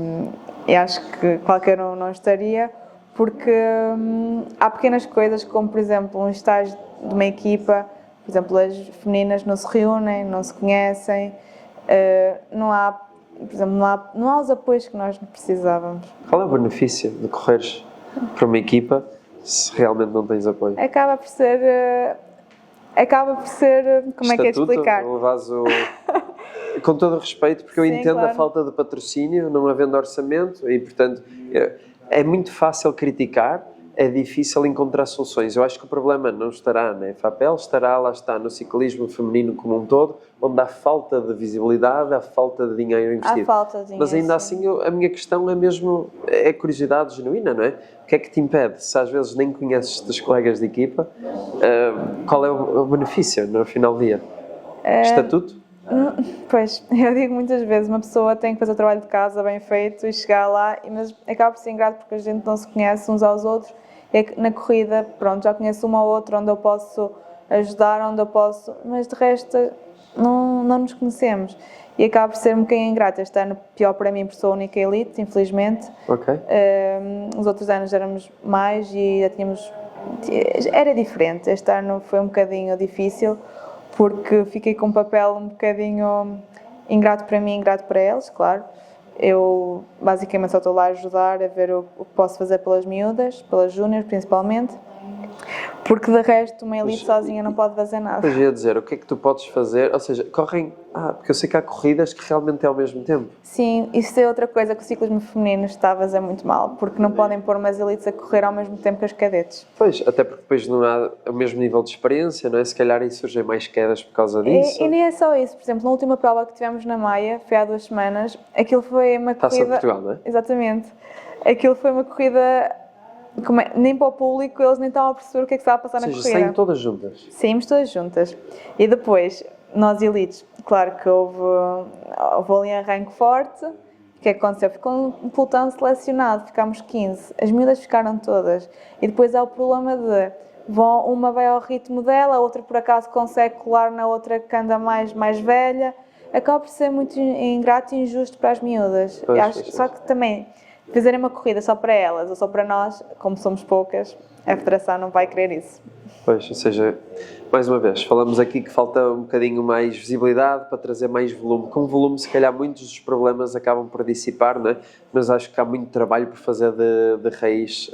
acho que qualquer um não estaria, porque há pequenas coisas como, por exemplo, um estágio de uma equipa, por exemplo, as femininas não se reúnem, não se conhecem, não há, por exemplo, não há os apoios que nós precisávamos. Qual é o benefício de correres para uma equipa se realmente não tens apoio? Acaba por ser, como é que é de explicar? Com todo o respeito, porque eu entendo claro. A falta de patrocínio, não havendo orçamento e, portanto, é muito fácil criticar, é difícil encontrar soluções. Eu acho que o problema não estará na EFAPEL, lá está no ciclismo feminino como um todo, onde há falta de visibilidade, há falta de dinheiro investido. Há falta de dinheiro, mas ainda assim, a minha questão é mesmo, é curiosidade genuína, não é? O que é que te impede? Se às vezes nem conheces os teus colegas de equipa, qual é o benefício no final do dia? Estatuto? Pois, eu digo muitas vezes, uma pessoa tem que fazer o trabalho de casa bem feito e chegar lá, mas acaba por ser ingrato porque a gente não se conhece uns aos outros. Na corrida, pronto, já conheço uma ou outra onde eu posso ajudar, onde eu posso, mas de resto não nos conhecemos. E acaba por ser um bocadinho ingrato. Este ano, pior para mim, porque sou a única elite, infelizmente. Ok. Os outros anos éramos mais e já tínhamos... Era diferente. Este ano foi um bocadinho difícil, porque fiquei com um papel um bocadinho ingrato para mim, ingrato para eles, claro. Eu basicamente só estou lá a ajudar, a ver o que posso fazer pelas miúdas, pelas júniores principalmente, porque de resto uma elite sozinha não pode fazer nada. Pois ia dizer, o que é que tu podes fazer? Ou seja, correm... porque eu sei que há corridas que realmente é ao mesmo tempo. Sim, isso é outra coisa que o ciclismo feminino está a fazer muito mal, porque não podem pôr umas elites a correr ao mesmo tempo que as cadetes. Pois, até porque depois não há o mesmo nível de experiência, não é? Se calhar aí surgem mais quedas por causa disso. E nem é só isso, por exemplo, na última prova que tivemos na Maia, foi há 2 semanas, aquilo foi uma corrida... Taça de Portugal, não é? Exatamente. Aquilo foi uma corrida... nem para o público, eles nem estavam a perceber o que é que estava a passar na corrida. Saíram todas juntas? Saímos todas juntas. E depois, nós elites, claro que houve ali um arranque forte. O que é que aconteceu? Ficou um pelotão selecionado, ficámos 15. As miúdas ficaram todas. E depois há o problema de... uma vai ao ritmo dela, a outra por acaso consegue colar na outra que anda mais velha. Acaba por ser muito ingrato e injusto para as miúdas. Só que também... fazerem uma corrida só para elas ou só para nós, como somos poucas, a Federação não vai querer isso. Pois, ou seja, mais uma vez, falamos aqui que falta um bocadinho mais visibilidade para trazer mais volume. Com volume, se calhar, muitos dos problemas acabam por dissipar, não é? Mas acho que há muito trabalho por fazer de raiz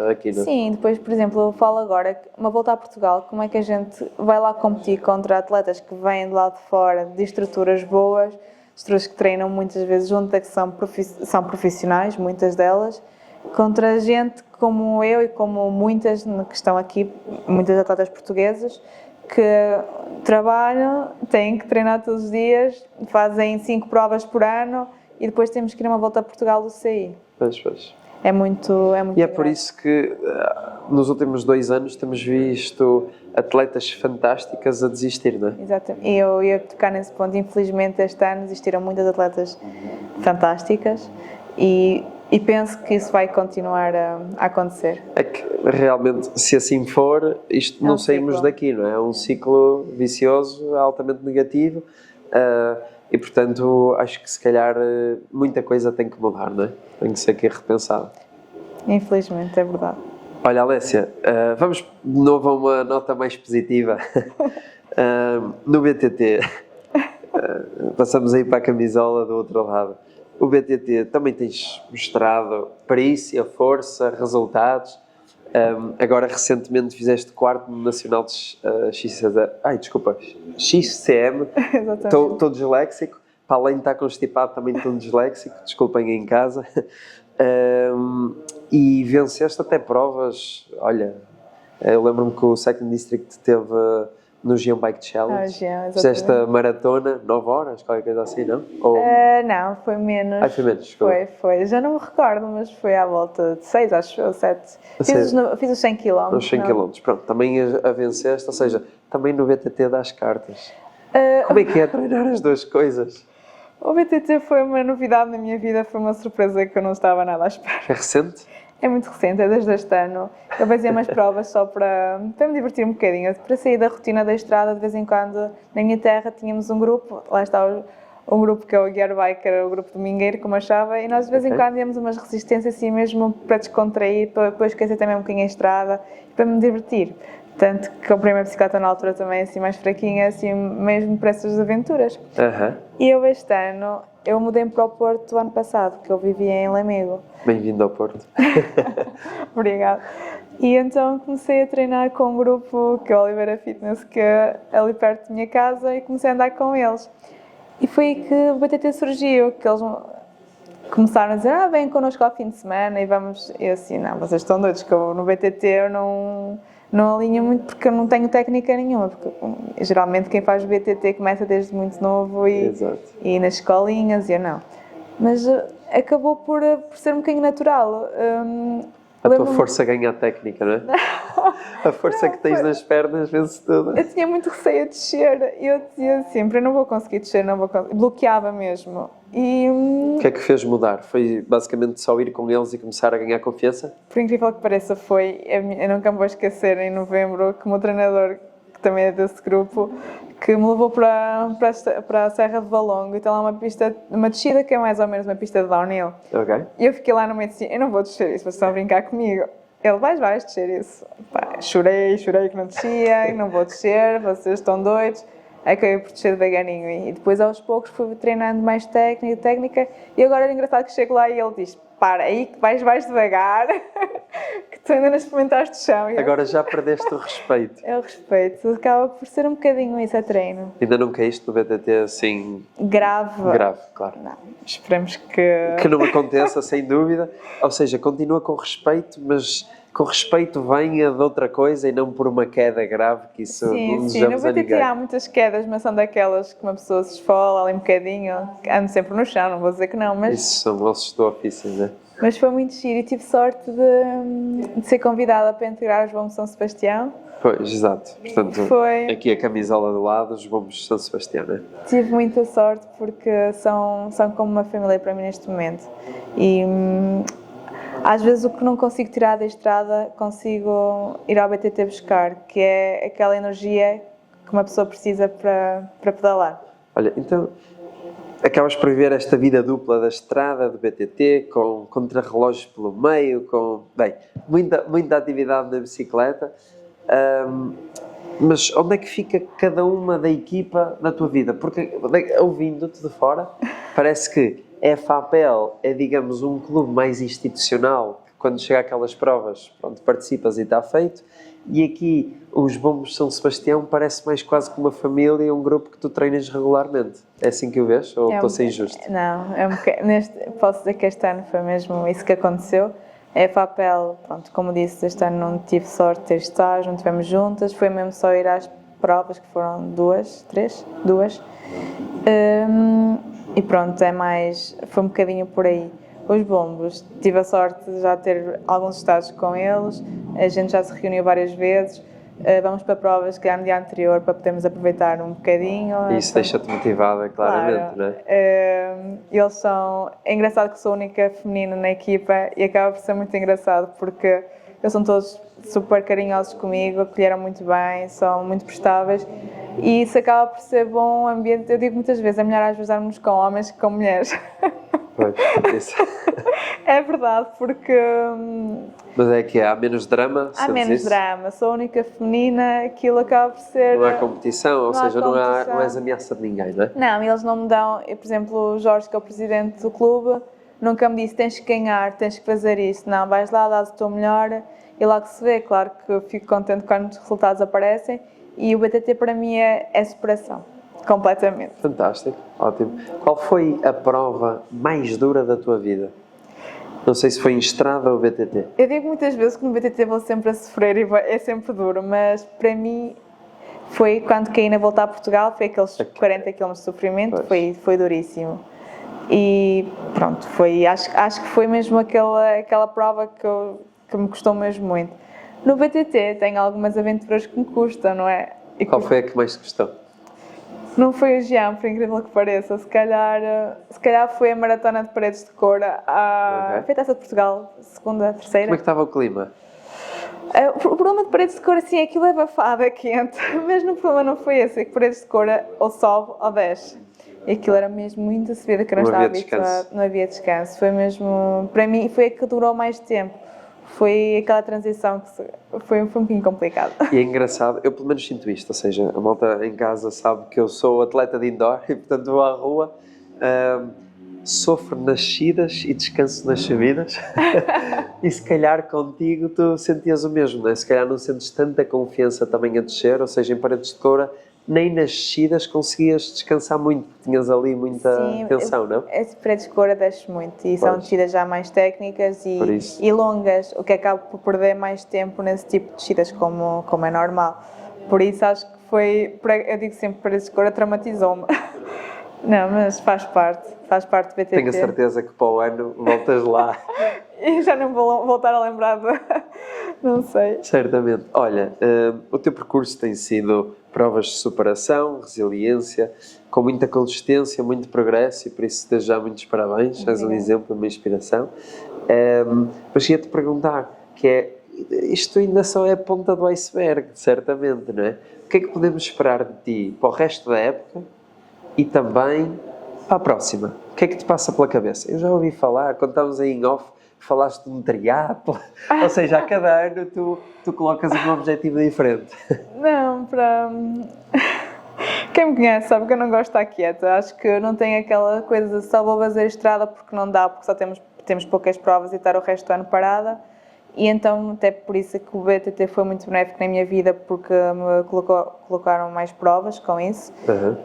aqui, não é? Sim, depois, por exemplo, eu falo agora, uma volta a Portugal, como é que a gente vai lá competir contra atletas que vêm de lá de fora, de estruturas boas, estruturas que treinam muitas vezes juntas, que são profissionais, muitas delas, contra gente como eu e como muitas que estão aqui, muitas atletas portuguesas, que trabalham, têm que treinar todos os dias, fazem 5 provas por ano e depois temos que ir a uma volta a Portugal do CI. Pois. É muito E é por isso que nos últimos 2 anos temos visto atletas fantásticas a desistir, não é? Exatamente. E eu ia tocar nesse ponto. Infelizmente, este ano existiram muitas atletas fantásticas e penso que isso vai continuar a acontecer. É que realmente, se assim for, isto não saímos ciclo. daqui, não é? É um ciclo vicioso, altamente negativo e, portanto, acho que se calhar muita coisa tem que mudar, não é? Tem que ser aqui repensado. Infelizmente, é verdade. Olha, Alessia, vamos de novo a uma nota mais positiva. No BTT, passamos aí para a camisola do outro lado. O BTT também tens mostrado perícia, força, resultados. Agora, recentemente, fizeste 4º no Nacional de XCM. Exatamente. Estou disléxico. Para além de estar constipado, também estou disléxico. Desculpem em casa. E venceste até provas. Olha, eu lembro-me que o Second District teve no Gion Bike Challenge. Fizeste a maratona, 9 horas, qualquer coisa assim, não? Ou... não, foi menos. Foi menos, desculpa. Foi. Já não me recordo, mas foi à volta de 6, acho eu, 7. Fiz os 100 km. Os 100 km, pronto. Também a venceste, ou seja, também no BTT das cartas. Como é que é treinar as duas coisas? O BTT foi uma novidade na minha vida, foi uma surpresa que eu não estava nada à espera. É recente? É muito recente, é desde este ano. Eu fazia umas provas só para me divertir um bocadinho, para sair da rotina da estrada. De vez em quando, na minha terra, tínhamos um grupo, lá está um grupo que é o Gear Bike, era o grupo domingueiro, como achava, e nós de vez em quando íamos umas resistências assim mesmo para descontrair, para esquecer também um bocadinho a estrada, para me divertir. Tanto que comprei uma bicicleta na altura também assim mais fraquinha, assim mesmo para essas aventuras. E eu este ano, eu mudei-me para o Porto ano passado, que eu vivia em Lamego. Bem-vindo ao Porto. Obrigada. E então comecei a treinar com um grupo, que é o Oliveira Fitness, que é ali perto da minha casa, e comecei a andar com eles. E foi aí que o BTT surgiu, que eles começaram a dizer, vem connosco ao fim de semana e vamos... E eu assim, não, vocês estão doidos, que eu no BTT eu não alinho muito porque eu não tenho técnica nenhuma, porque geralmente quem faz BTT começa desde muito novo e nas escolinhas e eu não. Mas acabou por ser um bocadinho natural. A tua força ganha a técnica, não é? A força que tens nas pernas vence tudo. Eu tinha muito receio de descer e eu dizia sempre, eu não vou conseguir descer, não vou conseguir. Bloqueava mesmo. O que é que fez mudar? Foi basicamente só ir com eles e começar a ganhar confiança? Por incrível que pareça, eu nunca me vou esquecer, em novembro, que o meu treinador, que também é desse grupo, que me levou para a Serra de Valongo e tem lá uma descida que é mais ou menos uma pista de downhill. Ok. E eu fiquei lá no meio e disse, eu não vou descer isso, vocês estão a brincar comigo. Ele, vais descer isso. Pá, chorei que não descia, não vou descer, vocês estão doidos. Acabei por descer devagarinho e depois aos poucos fui treinando mais técnica e agora é engraçado que chego lá e ele diz, para aí que vais devagar, que tu ainda não experimentaste o chão. Agora já perdeste o respeito. É o respeito, acaba por ser um bocadinho isso, é treino. Ainda não caíste no BTT assim... Grave, claro. Não, esperemos que... Que não aconteça, sem dúvida. Ou seja, continua com respeito, mas com respeito venha de outra coisa e não por uma queda grave, que isso não desejamos a ninguém. Sim, no BTT há muitas quedas, mas são daquelas que uma pessoa se esfola ali um bocadinho, ando sempre no chão, não vou dizer que não, mas... Isso são ossos do ofício, não é? Mas foi muito giro e tive sorte de ser convidada para integrar os Bombos São Sebastião. Pois, exato. Portanto, aqui a camisola do lado, os Bombos de São Sebastião, não é? Tive muita sorte porque são como uma família para mim neste momento. E às vezes o que não consigo tirar da estrada, consigo ir ao BTT buscar, que é aquela energia que uma pessoa precisa para pedalar. Olha, então, acabas por viver esta vida dupla da estrada, do BTT, com contrarrelógios pelo meio, com, bem, muita atividade na bicicleta. Mas onde é que fica cada uma da equipa na tua vida? Porque, ouvindo-te de fora, parece que a FAPEL é, digamos, um clube mais institucional, que quando chega aquelas provas, pronto, participas e está feito, e aqui os Bombos de São Sebastião parece mais quase como uma família e um grupo que tu treinas regularmente. É assim que o vês? Ou estou a ser injusto? Não, posso dizer que este ano foi mesmo isso que aconteceu. A FAPEL, pronto, como disse, este ano não tive sorte de ter estágio, não estivemos juntas, foi mesmo só ir às provas, que foram duas. E pronto, foi um bocadinho por aí. Os Bombos, tive a sorte de já ter alguns estágios com eles, a gente já se reuniu várias vezes, vamos para provas que no dia anterior para podermos aproveitar um bocadinho. Isso deixa-te motivada, claramente, claro, não é? Eles são... É engraçado que sou a única feminina na equipa e acaba por ser muito engraçado porque eles são todos super carinhosos comigo, acolheram muito bem, são muito prestáveis e isso acaba por ser bom ambiente. Eu digo muitas vezes, é melhor às vezes darmos com homens que com mulheres. Pois, isso. É verdade, porque... Mas é que há menos drama? Há menos drama, sou a única feminina, aquilo acaba por ser... Não há competição, ou seja, não és ameaça de ninguém, não é? Não, eles não me dão... Por exemplo, o Jorge, que é o presidente do clube, nunca me disse, tens que ganhar, tens que fazer isso. Não, vais lá, dás o teu melhor e lá que se vê. Claro que eu fico contente quando os resultados aparecem e o BTT para mim é superação. Completamente. Fantástico, ótimo. Qual foi a prova mais dura da tua vida? Não sei se foi em estrada ou BTT. Eu digo muitas vezes que no BTT vou sempre a sofrer e é sempre duro, mas para mim foi quando caí na volta a Portugal, foi aqueles 40 km de sofrimento, foi duríssimo. E pronto, acho que foi mesmo aquela prova que me custou mesmo muito. No BTT tenho algumas aventuras que me custam, não é? Qual foi a que mais te custou? Não foi o Jean, por incrível que pareça. Se calhar foi a Maratona de Paredes de Coura. Foi a Taça de Portugal, segunda, terceira. Como é que estava o clima? O problema de Paredes de Coura, sim, aquilo é abafado, é quente. Mas o problema não foi esse, é que Paredes de Coura ou sobe ou desce. E aquilo era mesmo muito subida que eu não estava habituada. Não havia descanso. Foi mesmo, para mim, foi a que durou mais tempo. Foi aquela transição que foi um pouquinho complicado. E é engraçado, eu pelo menos sinto isto, ou seja, a malta em casa sabe que eu sou atleta de indoor e portanto vou à rua, sofro nas descidas e descanso nas subidas e se calhar contigo tu sentias o mesmo, não é? Se calhar não sentes tanta confiança também a descer, ou seja, em Paredes de Coura, nem nas descidas conseguias descansar muito, porque tinhas ali muita tensão, não? Esse Paredes de Coura desce muito e são descidas já mais técnicas e longas, o que acaba por perder mais tempo nesse tipo de descidas como é normal. Por isso acho que eu digo sempre, Paredes de Coura traumatizou-me. Não, mas faz parte do BTT. Tenho a certeza que para o ano voltas lá. E já não vou voltar a lembrar não sei. Certamente. Olha, o teu percurso tem sido provas de superação, resiliência, com muita consistência, muito progresso e por isso desde já muitos parabéns, és um exemplo, uma inspiração. Mas ia-te perguntar, isto ainda só é a ponta do iceberg, certamente, não é? O que é que podemos esperar de ti para o resto da época e também para a próxima? O que é que te passa pela cabeça? Eu já ouvi falar, quando estávamos aí em off, falaste de um triatlo, ou seja, a cada ano tu colocas um objetivo diferente. Não, quem me conhece sabe que eu não gosto de estar quieta. Acho que não tenho aquela coisa de só vou fazer estrada porque não dá, porque só temos poucas provas e estar o resto do ano parada. E então, até por isso que o BTT foi muito benéfico na minha vida, porque me colocaram mais provas com isso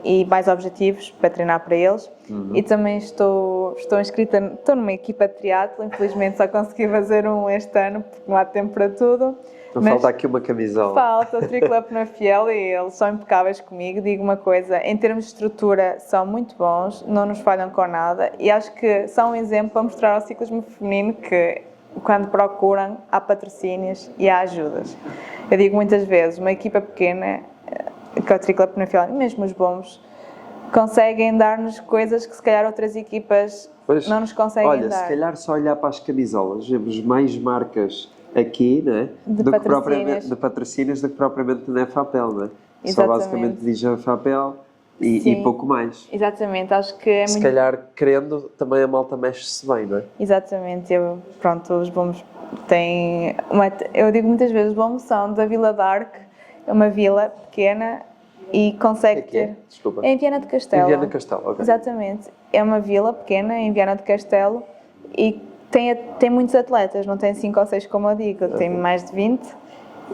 e mais objetivos para treinar para eles. E também estou inscrita, estou numa equipa de triatlo, infelizmente só consegui fazer um este ano, porque não há tempo para tudo. Mas falta aqui uma camisola. Falta, o Triclub na Fiel e eles são impecáveis comigo. Digo uma coisa, em termos de estrutura são muito bons, não nos falham com nada e acho que são um exemplo para mostrar ao ciclismo feminino que quando procuram, há patrocínios e há ajudas. Eu digo muitas vezes, uma equipa pequena, que é o Triclub na Fiel, e mesmo os Bombos, conseguem dar-nos coisas que se calhar outras equipas não nos conseguem dar. Olha, se calhar só olhar para as camisolas, vemos mais marcas aqui, não é? De patrocínios do que propriamente na FAPEL, não é? Só basicamente diz a FAPEL, e Sim. pouco mais. Exatamente, acho que é Se muito... calhar, querendo, também a malta mexe-se bem, não é? Exatamente, pronto, os bombos têm... eu digo muitas vezes, os bombos são da Vila d'Arc, é uma vila pequena e consegue O que é? ter... Desculpa. É em Viana do Castelo. Em Viana do Castelo, ok. Exatamente, é uma vila pequena em Viana do Castelo e tem muitos atletas, não tem 5 ou 6 como eu digo, tem mais de 20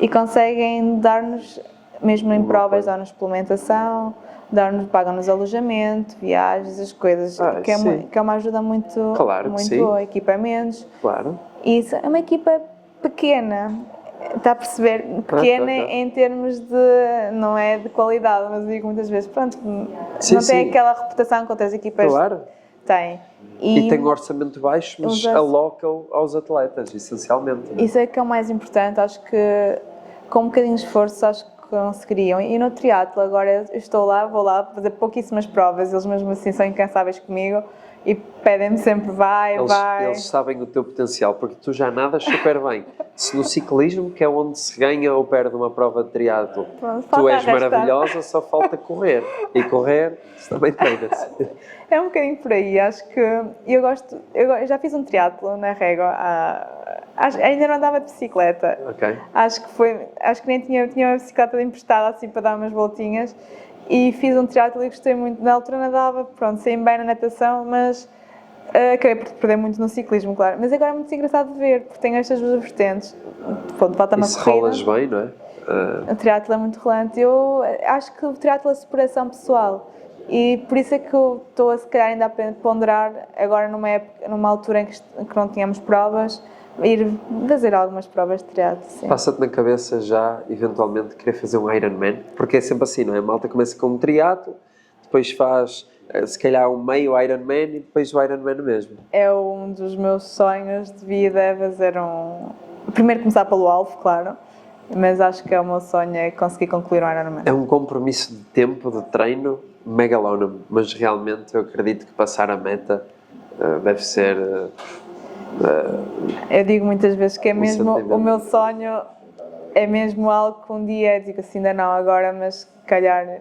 e conseguem dar-nos, mesmo em provas, dar-nos suplementação, pagam-nos alojamento, viagens, as coisas, que é uma ajuda muito, Claro, muito sim. boa, equipamentos. Claro. E isso é uma equipa pequena, está a perceber? Pequena em termos de, não é de qualidade, mas digo muitas vezes, pronto, não tem aquela reputação que outras equipas têm. E tem um orçamento baixo, mas alocam aos atletas, essencialmente. Isso é que é o mais importante, acho que com um bocadinho de esforço, acho que conseguiriam. E no triatlo agora eu estou lá, vou lá fazer pouquíssimas provas, eles mesmo assim são incansáveis comigo e pedem-me sempre vai. Eles sabem o teu potencial, porque tu já nadas super bem. Se no ciclismo, que é onde se ganha ou perde uma prova de triatlo, tu és maravilhosa, só falta correr. E correr, isso também treina-se. É um bocadinho por aí, acho que eu já fiz um triatlo na régua, ainda não andava de bicicleta. Okay. Acho que nem tinha uma bicicleta emprestada assim para dar umas voltinhas e fiz um triatlo e gostei muito. Na altura nadava, pronto, saí bem na natação, mas acabei por perder muito no ciclismo, claro. Mas agora é muito engraçado de ver, porque tenho estas duas vertentes. Falta-me a corrida. E se rolas bem, não é? O triatlo é muito relante. Eu acho que o triatlo é superação pessoal. E por isso é que eu estou, se calhar, ainda a ponderar, agora numa altura em que não tínhamos provas, ir fazer algumas provas de triatlo. Passa-te na cabeça já, eventualmente, querer fazer um Ironman? Porque é sempre assim, não é? A malta começa com um triatlo, depois faz, se calhar, um meio Ironman e depois o Ironman mesmo. É um dos meus sonhos de vida, é fazer primeiro começar pelo alvo, claro. Mas acho que é o meu sonho é conseguir concluir um Ironman. É um compromisso de tempo, de treino, megalónomo, mas realmente eu acredito que passar a meta deve ser... eu digo muitas vezes que é mesmo o meu sonho, é mesmo algo que um dia, digo assim, ainda não agora, mas se calhar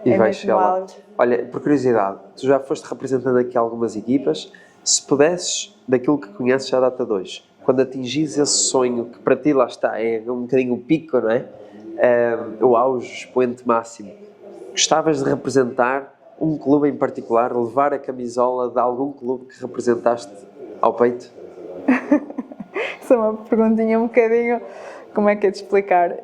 e vai chegar lá. Olha, por curiosidade, tu já foste representando aqui algumas equipas, se pudesses, daquilo que conheces já data 2, quando atingis esse sonho, que para ti lá está, é um bocadinho o pico, não é? O auge, o expoente máximo, gostavas de representar um clube em particular, levar a camisola de algum clube que representaste ao peito? Isso é uma perguntinha um bocadinho, como é que é de explicar?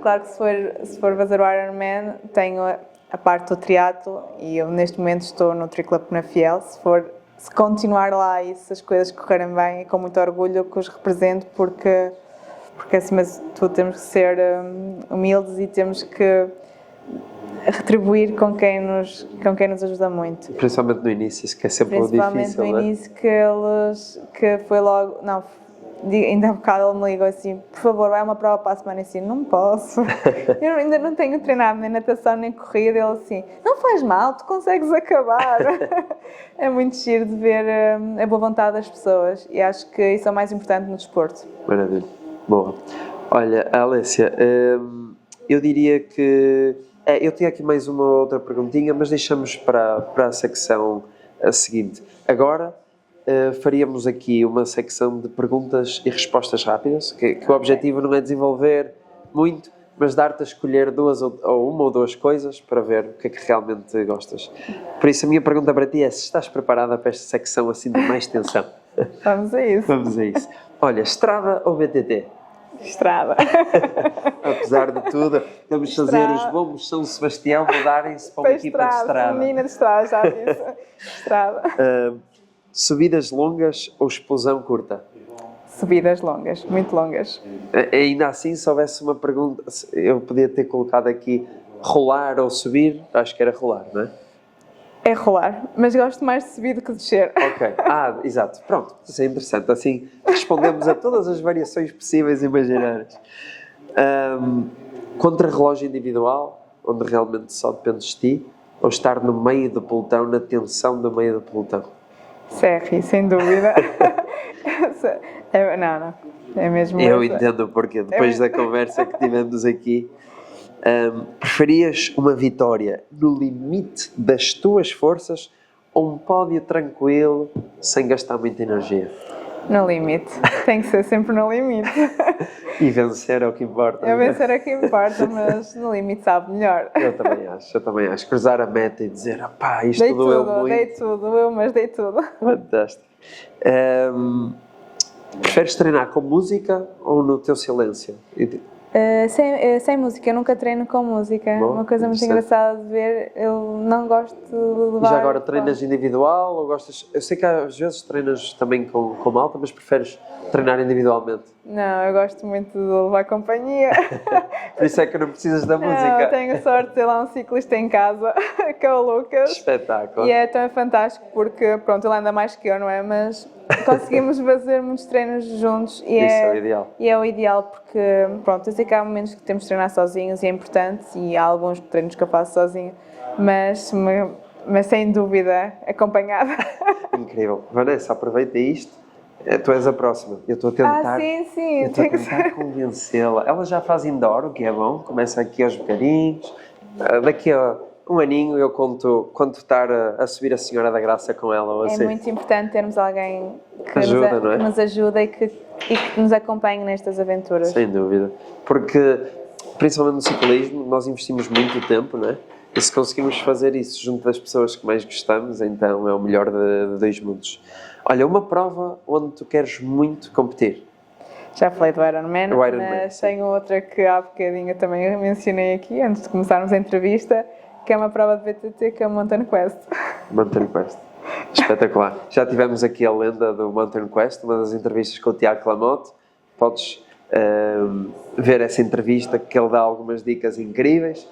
Claro que se for fazer o Ironman, tenho a parte do triatlo e eu neste momento estou no Triclub Penafiel. Se continuar lá e se as coisas correrem bem, é com muito orgulho que os represento, porque acima de tudo temos que ser humildes e temos que retribuir com quem nos ajuda muito. Principalmente no início, isso que é sempre difícil, principalmente no início, que foi logo... Não, ainda há bocado ele me ligou assim, por favor, vai uma prova para a semana, assim, não posso. Eu ainda não tenho treinado nem natação nem corrida. Ele assim, não faz mal, tu consegues acabar. É muito giro de ver a boa vontade das pessoas e acho que isso é o mais importante no desporto. Maravilha, boa. Olha, Alessia, eu diria que... eu tinha aqui mais uma outra perguntinha, mas deixamos para a secção seguinte. Agora faríamos aqui uma secção de perguntas e respostas rápidas, que o objetivo não é desenvolver muito, mas dar-te a escolher uma ou duas coisas para ver o que é que realmente gostas. Por isso a minha pergunta para ti é se estás preparada para esta secção assim de mais tensão. Vamos a isso. Vamos a isso. Olha, estrada ou BTT? Estrada. Apesar de tudo, vamos fazer os bombos São Sebastião mudarem-se para uma equipa de estrada. Menina de estrada, já disse. Estrada. Subidas longas ou explosão curta? Subidas longas, muito longas. Ainda assim, se houvesse uma pergunta, eu podia ter colocado aqui rolar ou subir, acho que era rolar, não é? É rolar, mas gosto mais de subir do que de descer. Ok, exato, pronto, isso é interessante, assim respondemos a todas as variações possíveis e imaginárias. Contra-relógio individual, onde realmente só dependes de ti, ou estar no meio do pelotão, na tensão do meio do pelotão? Serri, sem dúvida. Não, é mesmo. Eu entendo o porquê, depois da conversa que tivemos aqui. Preferias uma vitória no limite das tuas forças ou um pódio tranquilo, sem gastar muita energia? No limite. Tem que ser sempre no limite. E vencer é o que importa. Eu vencer é que importa, mas no limite sabe melhor. Eu também acho. Cruzar a meta e dizer, pá, isto doeu muito. Mas dei tudo. Fantástico. Preferes treinar com música ou no teu silêncio? Sem música, eu nunca treino com música. Bom, uma coisa muito engraçada de ver, eu não gosto de levar... E já agora treinas individual ou gostas... Eu sei que às vezes treinas também com malta, mas preferes treinar individualmente? Não, eu gosto muito de levar companhia. Por isso é que não precisas da música. Não, tenho sorte de ter lá um ciclista em casa, que é o Lucas. Espetáculo. E é tão fantástico porque, pronto, ele anda mais que eu, não é? Mas conseguimos fazer muitos treinos juntos e isso é o ideal. E é o ideal porque, pronto, eu sei que há momentos que temos de treinar sozinhos e é importante e há alguns treinos que eu faço sozinha, mas sem dúvida acompanhada. Incrível. Vanessa, aproveita isto. Tu és a próxima. Eu estou a tentar, sim, estou a tentar convencê-la. Ela já faz indoor, o que é bom. Começa aqui aos bocadinhos. Daqui a um aninho eu conto quando estar a subir a Senhora da Graça com ela. Ou assim. É muito importante termos alguém que nos ajuda e que nos acompanhe nestas aventuras. Sem dúvida. Porque, principalmente no ciclismo, nós investimos muito tempo, não é? E se conseguimos fazer isso junto das pessoas que mais gostamos, então é o melhor de dois mundos. Olha, uma prova onde tu queres muito competir. Já falei do Ironman, mas tenho sim. outra que há bocadinho também mencionei aqui, antes de começarmos a entrevista, que é uma prova de BTT, que é o Mountain Quest. Mountain Quest. Espetacular. Já tivemos aqui a lenda do Mountain Quest, uma das entrevistas com o Tiago Clamote. Podes ver essa entrevista, que ele dá algumas dicas incríveis.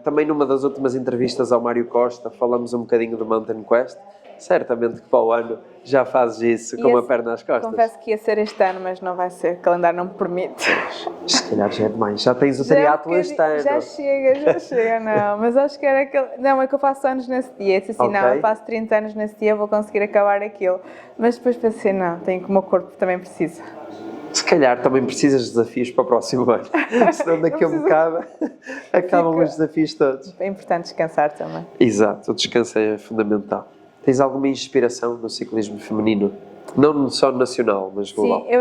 Também numa das últimas entrevistas ao Mário Costa falamos um bocadinho do Mountain Quest. Certamente que para o ano já fazes isso com uma perna às costas. Confesso que ia ser este ano, mas não vai ser, o calendário não me permite. Se calhar já é demais, já tens o triatlo este ano. Já chega, não, mas acho que era aquele... Não, é que eu faço anos nesse dia, disse assim, não, eu faço 30 anos nesse dia, vou conseguir acabar aquilo. Mas depois pensei, não, tenho que o meu corpo também precisa. Se calhar também precisas de desafios para o próximo ano, senão daqui a um bocado acabam os desafios todos. É importante descansar também. Exato, o descanso é fundamental. Tens alguma inspiração no ciclismo feminino? Não só nacional, mas global. Sim,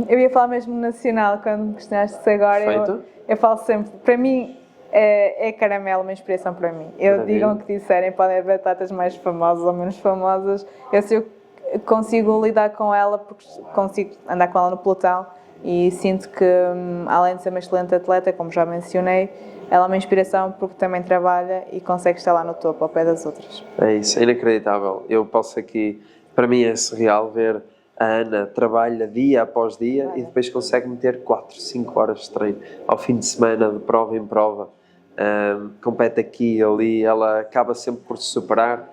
eu ia falar mesmo nacional quando me questionaste agora. Eu falo sempre, para mim é caramelo uma inspiração para mim. Digam o que disserem, podem haver atletas mais famosas ou menos famosas. Eu consigo lidar com ela porque consigo andar com ela no pelotão e sinto que, além de ser uma excelente atleta, como já mencionei, ela é uma inspiração porque também trabalha e consegue estar lá no topo, ao pé das outras. É isso, é inacreditável. Eu posso aqui, para mim é surreal ver a Ana trabalha dia após dia e depois consegue meter 4, 5 horas de treino ao fim de semana, de prova em prova. Compete aqui e ali, ela acaba sempre por se superar.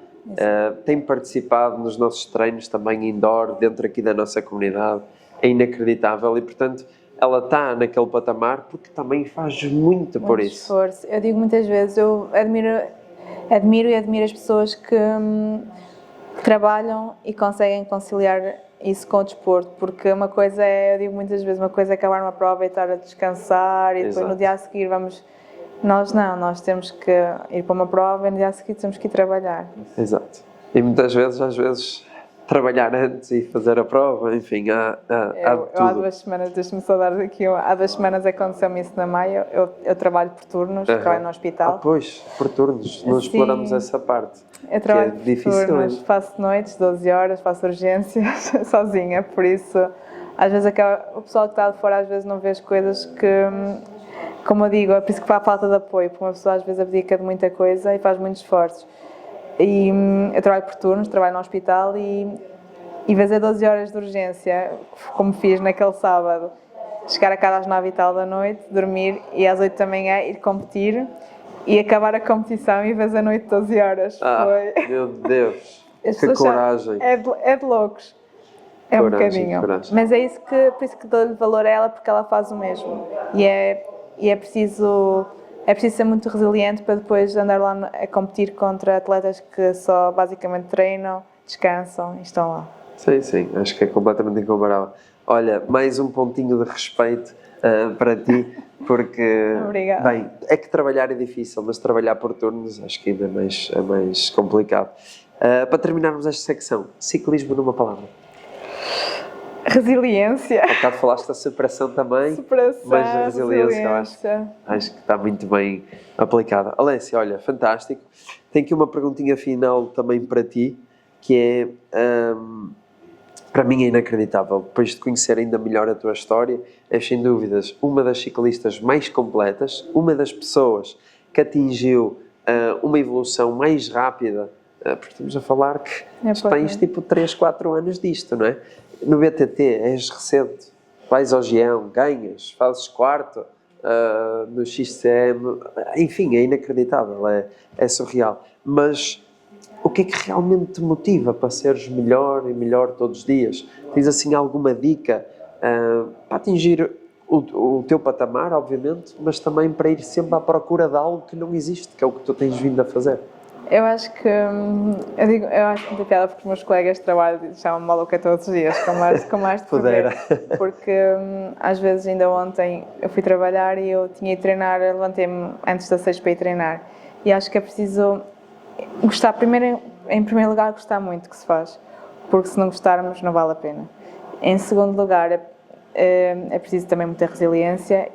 Tem participado nos nossos treinos também indoor, dentro aqui da nossa comunidade. É inacreditável e, portanto, ela está naquele patamar porque também faz muito por isso. Esforço. Eu digo muitas vezes, eu admiro as pessoas que trabalham e conseguem conciliar isso com o desporto, porque uma coisa é, eu digo muitas vezes, uma coisa é acabar uma prova e estar a descansar e depois no dia a seguir vamos... Nós temos que ir para uma prova e no dia a seguir temos que ir trabalhar. Exato. E muitas vezes, às vezes, trabalhar antes e fazer a prova, enfim, há tudo. Há 2 semanas, deixa-me só dar aqui, há 2 semanas aconteceu-me isso na Maia, eu trabalho por turnos, trabalho no hospital. Pois, por turnos, não exploramos essa parte. Eu trabalho por difícil. Turnos, faço noites, 12 horas, faço urgências, sozinha, por isso, às vezes o pessoal que está de fora às vezes não vê as coisas que... Como eu digo, é por isso que há falta de apoio, porque uma pessoa às vezes abdica de muita coisa e faz muitos esforços. E eu trabalho por turnos, trabalho no hospital e fazer 12 horas de urgência, como fiz naquele sábado, chegar a casa às 9 e tal da noite, dormir e às 8 da manhã ir competir e acabar a competição e fazer a noite 12 horas. Foi... Meu Deus, que coragem. É de loucos. É coragem, um bocadinho. Coragem. Mas é isso por isso que dou-lhe valor a ela, porque ela faz o mesmo. E é preciso ser muito resiliente para depois andar lá a competir contra atletas que só basicamente treinam, descansam e estão lá. Sim, acho que é completamente incomparável. Olha, mais um pontinho de respeito para ti, porque, Obrigada. bem, é que trabalhar é difícil, mas trabalhar por turnos acho que ainda é mais complicado. Para terminarmos esta secção, ciclismo numa palavra. Resiliência. Há bocado falaste da superação também, Superação, mas a resiliência eu acho que está muito bem aplicada. Alessia, olha, fantástico. Tenho aqui uma perguntinha final também para ti, que é, para mim é inacreditável. Depois de conhecer ainda melhor a tua história, és sem dúvidas uma das ciclistas mais completas, uma das pessoas que atingiu uma evolução mais rápida, porque estamos a falar que tens tipo 3, 4 anos disto, não é? No BTT és recente, vais ao Gião, ganhas, fazes quarto, no XCM, enfim, é inacreditável, é surreal. Mas o que é que realmente te motiva para seres melhor e melhor todos os dias? Tens assim alguma dica para atingir o teu patamar, obviamente, mas também para ir sempre à procura de algo que não existe, que é o que tu tens vindo a fazer? Eu acho que, eu acho muita piada porque os meus colegas de trabalho chamam-me maluca todos os dias, com mais de Pudera. poder. Porque às vezes, ainda ontem, eu fui trabalhar e eu tinha de treinar, levantei-me antes das 6 para ir treinar. E acho que é preciso gostar, em primeiro lugar, gostar muito do que se faz, porque se não gostarmos não vale a pena. Em segundo lugar, é preciso também muita resiliência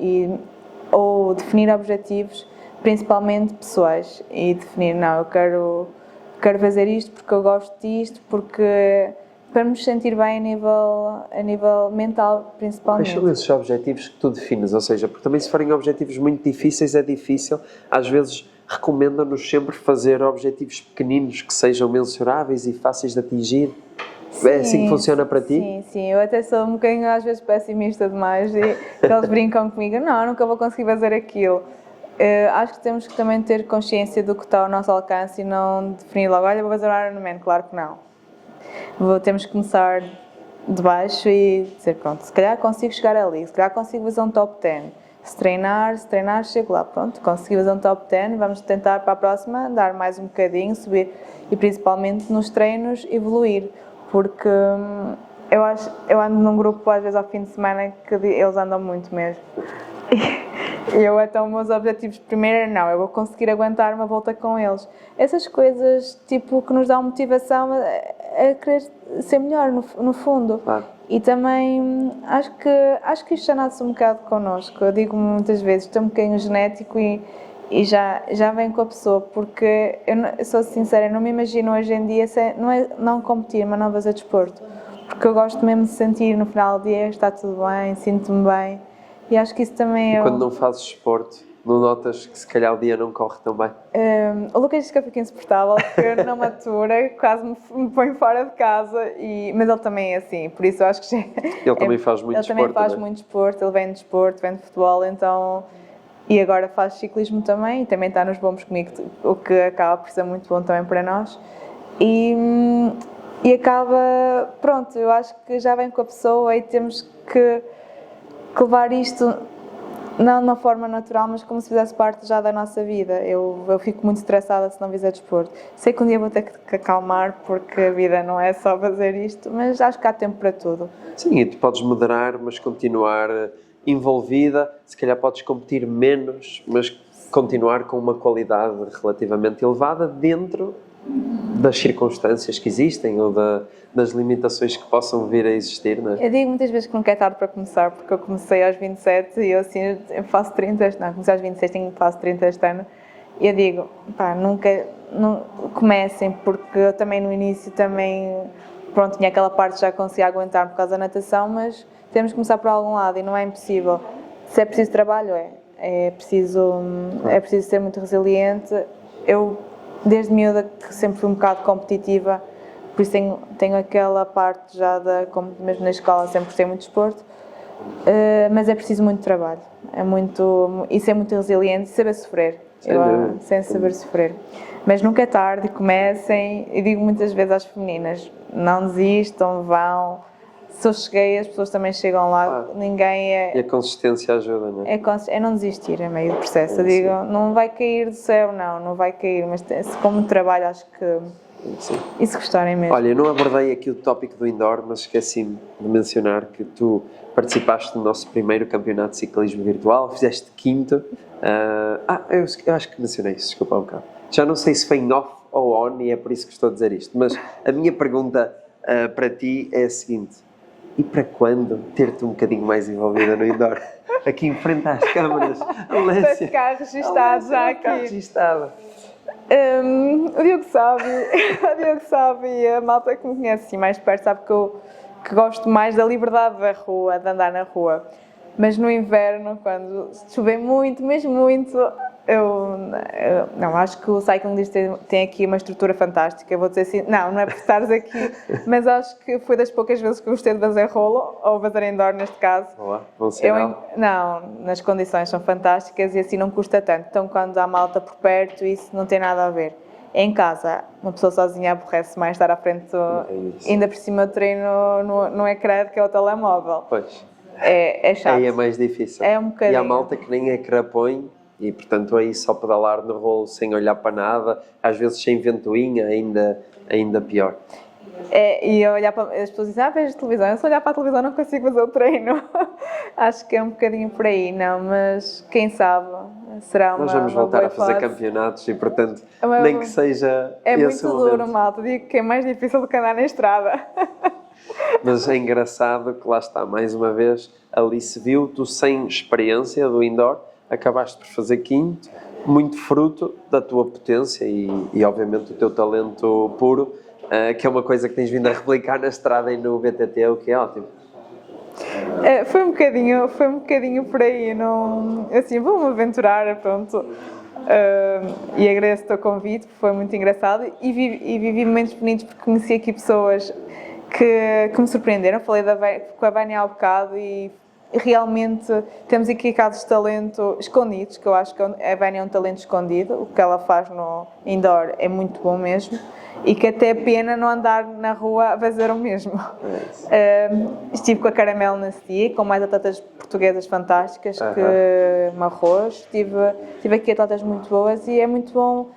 ou definir objetivos, principalmente pessoais, e definir, não, eu quero fazer isto porque eu gosto disto, porque para me sentir bem a nível mental, principalmente. Quais são esses objetivos que tu defines? Ou seja, porque também se forem objetivos muito difíceis é difícil, às vezes recomendam-nos sempre fazer objetivos pequeninos que sejam mensuráveis e fáceis de atingir. Sim, é assim que funciona para ti? Sim, eu até sou um bocadinho às vezes pessimista demais e eles brincam comigo, não, nunca vou conseguir fazer aquilo. Acho que temos que também ter consciência do que está ao nosso alcance e não definir logo, olha, vou fazer um Ironman, claro que não. Temos que começar de baixo e dizer, pronto, se calhar consigo chegar ali, se calhar consigo fazer um top 10. Se treinar, chego lá, pronto, consegui fazer um top 10, vamos tentar para a próxima dar mais um bocadinho, subir e principalmente nos treinos evoluir, porque eu ando num grupo às vezes ao fim de semana que eles andam muito mesmo. E então, meus objetivos primeiro não, eu vou conseguir aguentar uma volta com eles. Essas coisas, tipo, que nos dão motivação a querer ser melhor, no fundo. Claro. E também, acho que isto já nasce um bocado connosco. Eu digo muitas vezes, isto é um bocadinho genético e já vem com a pessoa, porque eu sou sincera, eu não me imagino hoje em dia, não competir, mas não fazer desporto. Porque eu gosto mesmo de sentir no final do dia, está tudo bem, sinto-me bem. E acho que isso também Quando não fazes desporto, não notas que se calhar o dia não corre tão bem? O Lucas diz que eu fico insuportável, que não matura, quase me põe fora de casa, mas ele também é assim, por isso eu acho que Ele também faz muito desporto. Ele também faz muito desporto, ele vem de desporto, vem de futebol, então... E agora faz ciclismo também, e também está nos bombos comigo, o que acaba por ser muito bom também para nós. E acaba, pronto, eu acho que já vem com a pessoa e temos que levar isto não de uma forma natural, mas como se fizesse parte já da nossa vida. Eu fico muito estressada se não fizer desporto. Sei que um dia vou ter que acalmar, porque a vida não é só fazer isto, mas acho que há tempo para tudo. Sim, e tu podes moderar, mas continuar envolvida, se calhar podes competir menos, mas continuar com uma qualidade relativamente elevada dentro das circunstâncias que existem ou das limitações que possam vir a existir, não é? Eu digo muitas vezes que nunca é tarde para começar, porque eu comecei aos 27 e eu assim, eu faço 30, não, comecei aos 26, faço 30 este ano, e eu digo, pá, não comecem, porque eu também no início pronto, tinha aquela parte que já conseguia aguentar por causa da natação, mas temos que começar por algum lado e não é impossível. Se é preciso trabalho, é preciso ser muito resiliente. Eu, desde miúda, que sempre fui um bocado competitiva, por isso tenho aquela parte já como mesmo na escola sempre gostei muito de desporto, mas é preciso muito trabalho, e ser muito resiliente e saber sofrer, sem saber sofrer. Mas nunca é tarde, comecem, e digo muitas vezes às femininas, não desistam, vão. Se eu cheguei, as pessoas também chegam lá, claro. Ninguém é... E a consistência ajuda, não é? É não desistir, é meio do processo. Eu digo, não vai cair do céu, não vai cair, mas como trabalho acho que Sim. E se gostarem mesmo. Olha, eu não abordei aqui o tópico do indoor, mas esqueci-me de mencionar que tu participaste do nosso primeiro campeonato de ciclismo virtual, fizeste quinto. Eu acho que mencionei isso, desculpa um bocado. Já não sei se foi em off ou on e é por isso que estou a dizer isto, mas a minha pergunta para ti é a seguinte: e para quando ter-te um bocadinho mais envolvida no indoor? Aqui em frente às câmaras, Alessia. Para ficar registado já aqui. Registada. O Diogo sabe e a malta que me conhece assim mais de perto sabe que gosto mais da liberdade da rua, de andar na rua. Mas no inverno, quando chover muito, mesmo muito, eu não, acho que o Cycling List tem aqui uma estrutura fantástica, vou dizer assim, não é por estares aqui, mas acho que foi das poucas vezes que gostei de fazer rolo, ou fazer indoor neste caso. Olá, bom sinal. Não, nas condições são fantásticas e assim não custa tanto, então quando há malta por perto isso não tem nada a ver. Em casa, uma pessoa sozinha aborrece mais estar à frente, ainda por cima do treino no ecrã que é o telemóvel. Pois. É chato. Aí é mais difícil. É um bocadinho. E há malta que nem ecrã põe e, portanto, aí só pedalar no rolo sem olhar para nada, às vezes sem ventoinha, ainda pior. E olhar para as pessoas dizem, vejo televisão, eu se olhar para a televisão não consigo fazer o treino. Acho que é um bocadinho por aí, não, mas quem sabe será uma. Nós vamos voltar a fazer hipótese. campeonatos e, portanto, nem que seja. É esse muito momento. duro, malta. Digo que é mais difícil do que andar na estrada. Mas é engraçado que lá está, mais uma vez, ali se viu, tu sem experiência do indoor, acabaste por fazer quinto, muito fruto da tua potência e obviamente do teu talento puro, que é uma coisa que tens vindo a replicar na estrada e no BTT, o que é ótimo. Foi um bocadinho por aí, não, assim, vou-me aventurar, pronto. E agradeço o teu convite, foi muito engraçado e vivi momentos bonitos porque conheci aqui pessoas que me surpreenderam. Falei com a Vânia há bocado e realmente temos aqui casos de talento escondidos, que eu acho que a Vânia é um talento escondido, o que ela faz no indoor é muito bom mesmo e que até é pena não andar na rua a fazer o mesmo. Estive com a Caramelo nesse dia, com mais atletas portuguesas fantásticas, que Marrôs, tive aqui atletas muito boas e é muito bom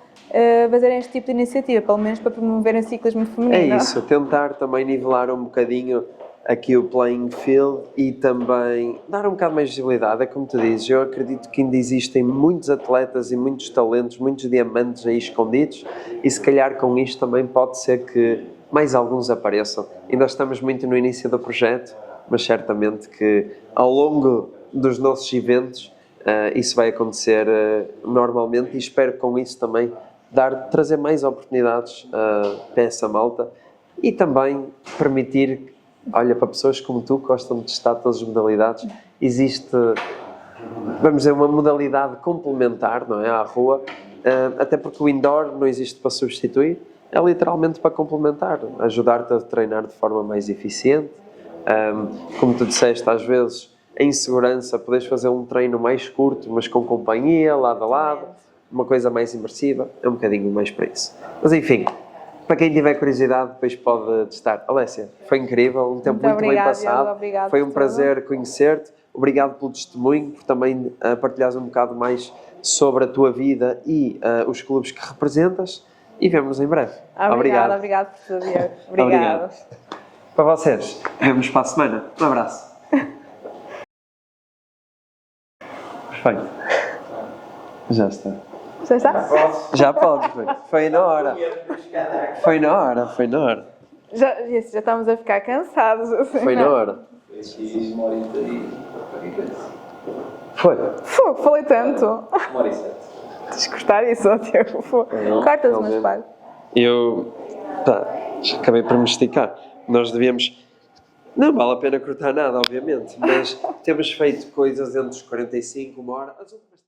fazerem este tipo de iniciativa, pelo menos para promoverem o ciclismo feminino. É isso, tentar também nivelar um bocadinho aqui o playing field e também dar um bocado mais visibilidade. É como tu dizes, eu acredito que ainda existem muitos atletas e muitos talentos, muitos diamantes aí escondidos e se calhar com isto também pode ser que mais alguns apareçam. Ainda estamos muito no início do projeto, mas certamente que ao longo dos nossos eventos isso vai acontecer normalmente e espero com isso também trazer mais oportunidades para essa malta e também permitir, olha, para pessoas como tu que gostam de testar todas as modalidades, existe, vamos dizer, uma modalidade complementar, não é, à rua, até porque o indoor não existe para substituir, é literalmente para complementar, ajudar-te a treinar de forma mais eficiente, como tu disseste, às vezes em segurança podes fazer um treino mais curto, mas com companhia, lado a lado, uma coisa mais imersiva, é um bocadinho mais para isso. Mas enfim, para quem tiver curiosidade, depois pode testar. Alessia, foi incrível, um tempo muito bem passado, foi um prazer conhecer-te, obrigado pelo testemunho, por também partilhares um bocado mais sobre a tua vida e os clubes que representas e vemo-nos em breve. Obrigado por tudo, Diogo. Obrigado. Para vocês, vemo-nos para a semana. Um abraço. Perfeito. Já está. Já está? Já pode, foi na hora. Foi na hora. Já estamos a ficar cansados. Assim, foi na hora. Foi. Fogo, falei tanto. 1h07. Tens que cortar isso, Tiago. Corta os meus pais. Eu acabei por me esticar. Nós devíamos... Não vale a pena cortar nada, obviamente, mas temos feito coisas entre os 45, 1 hora. As outras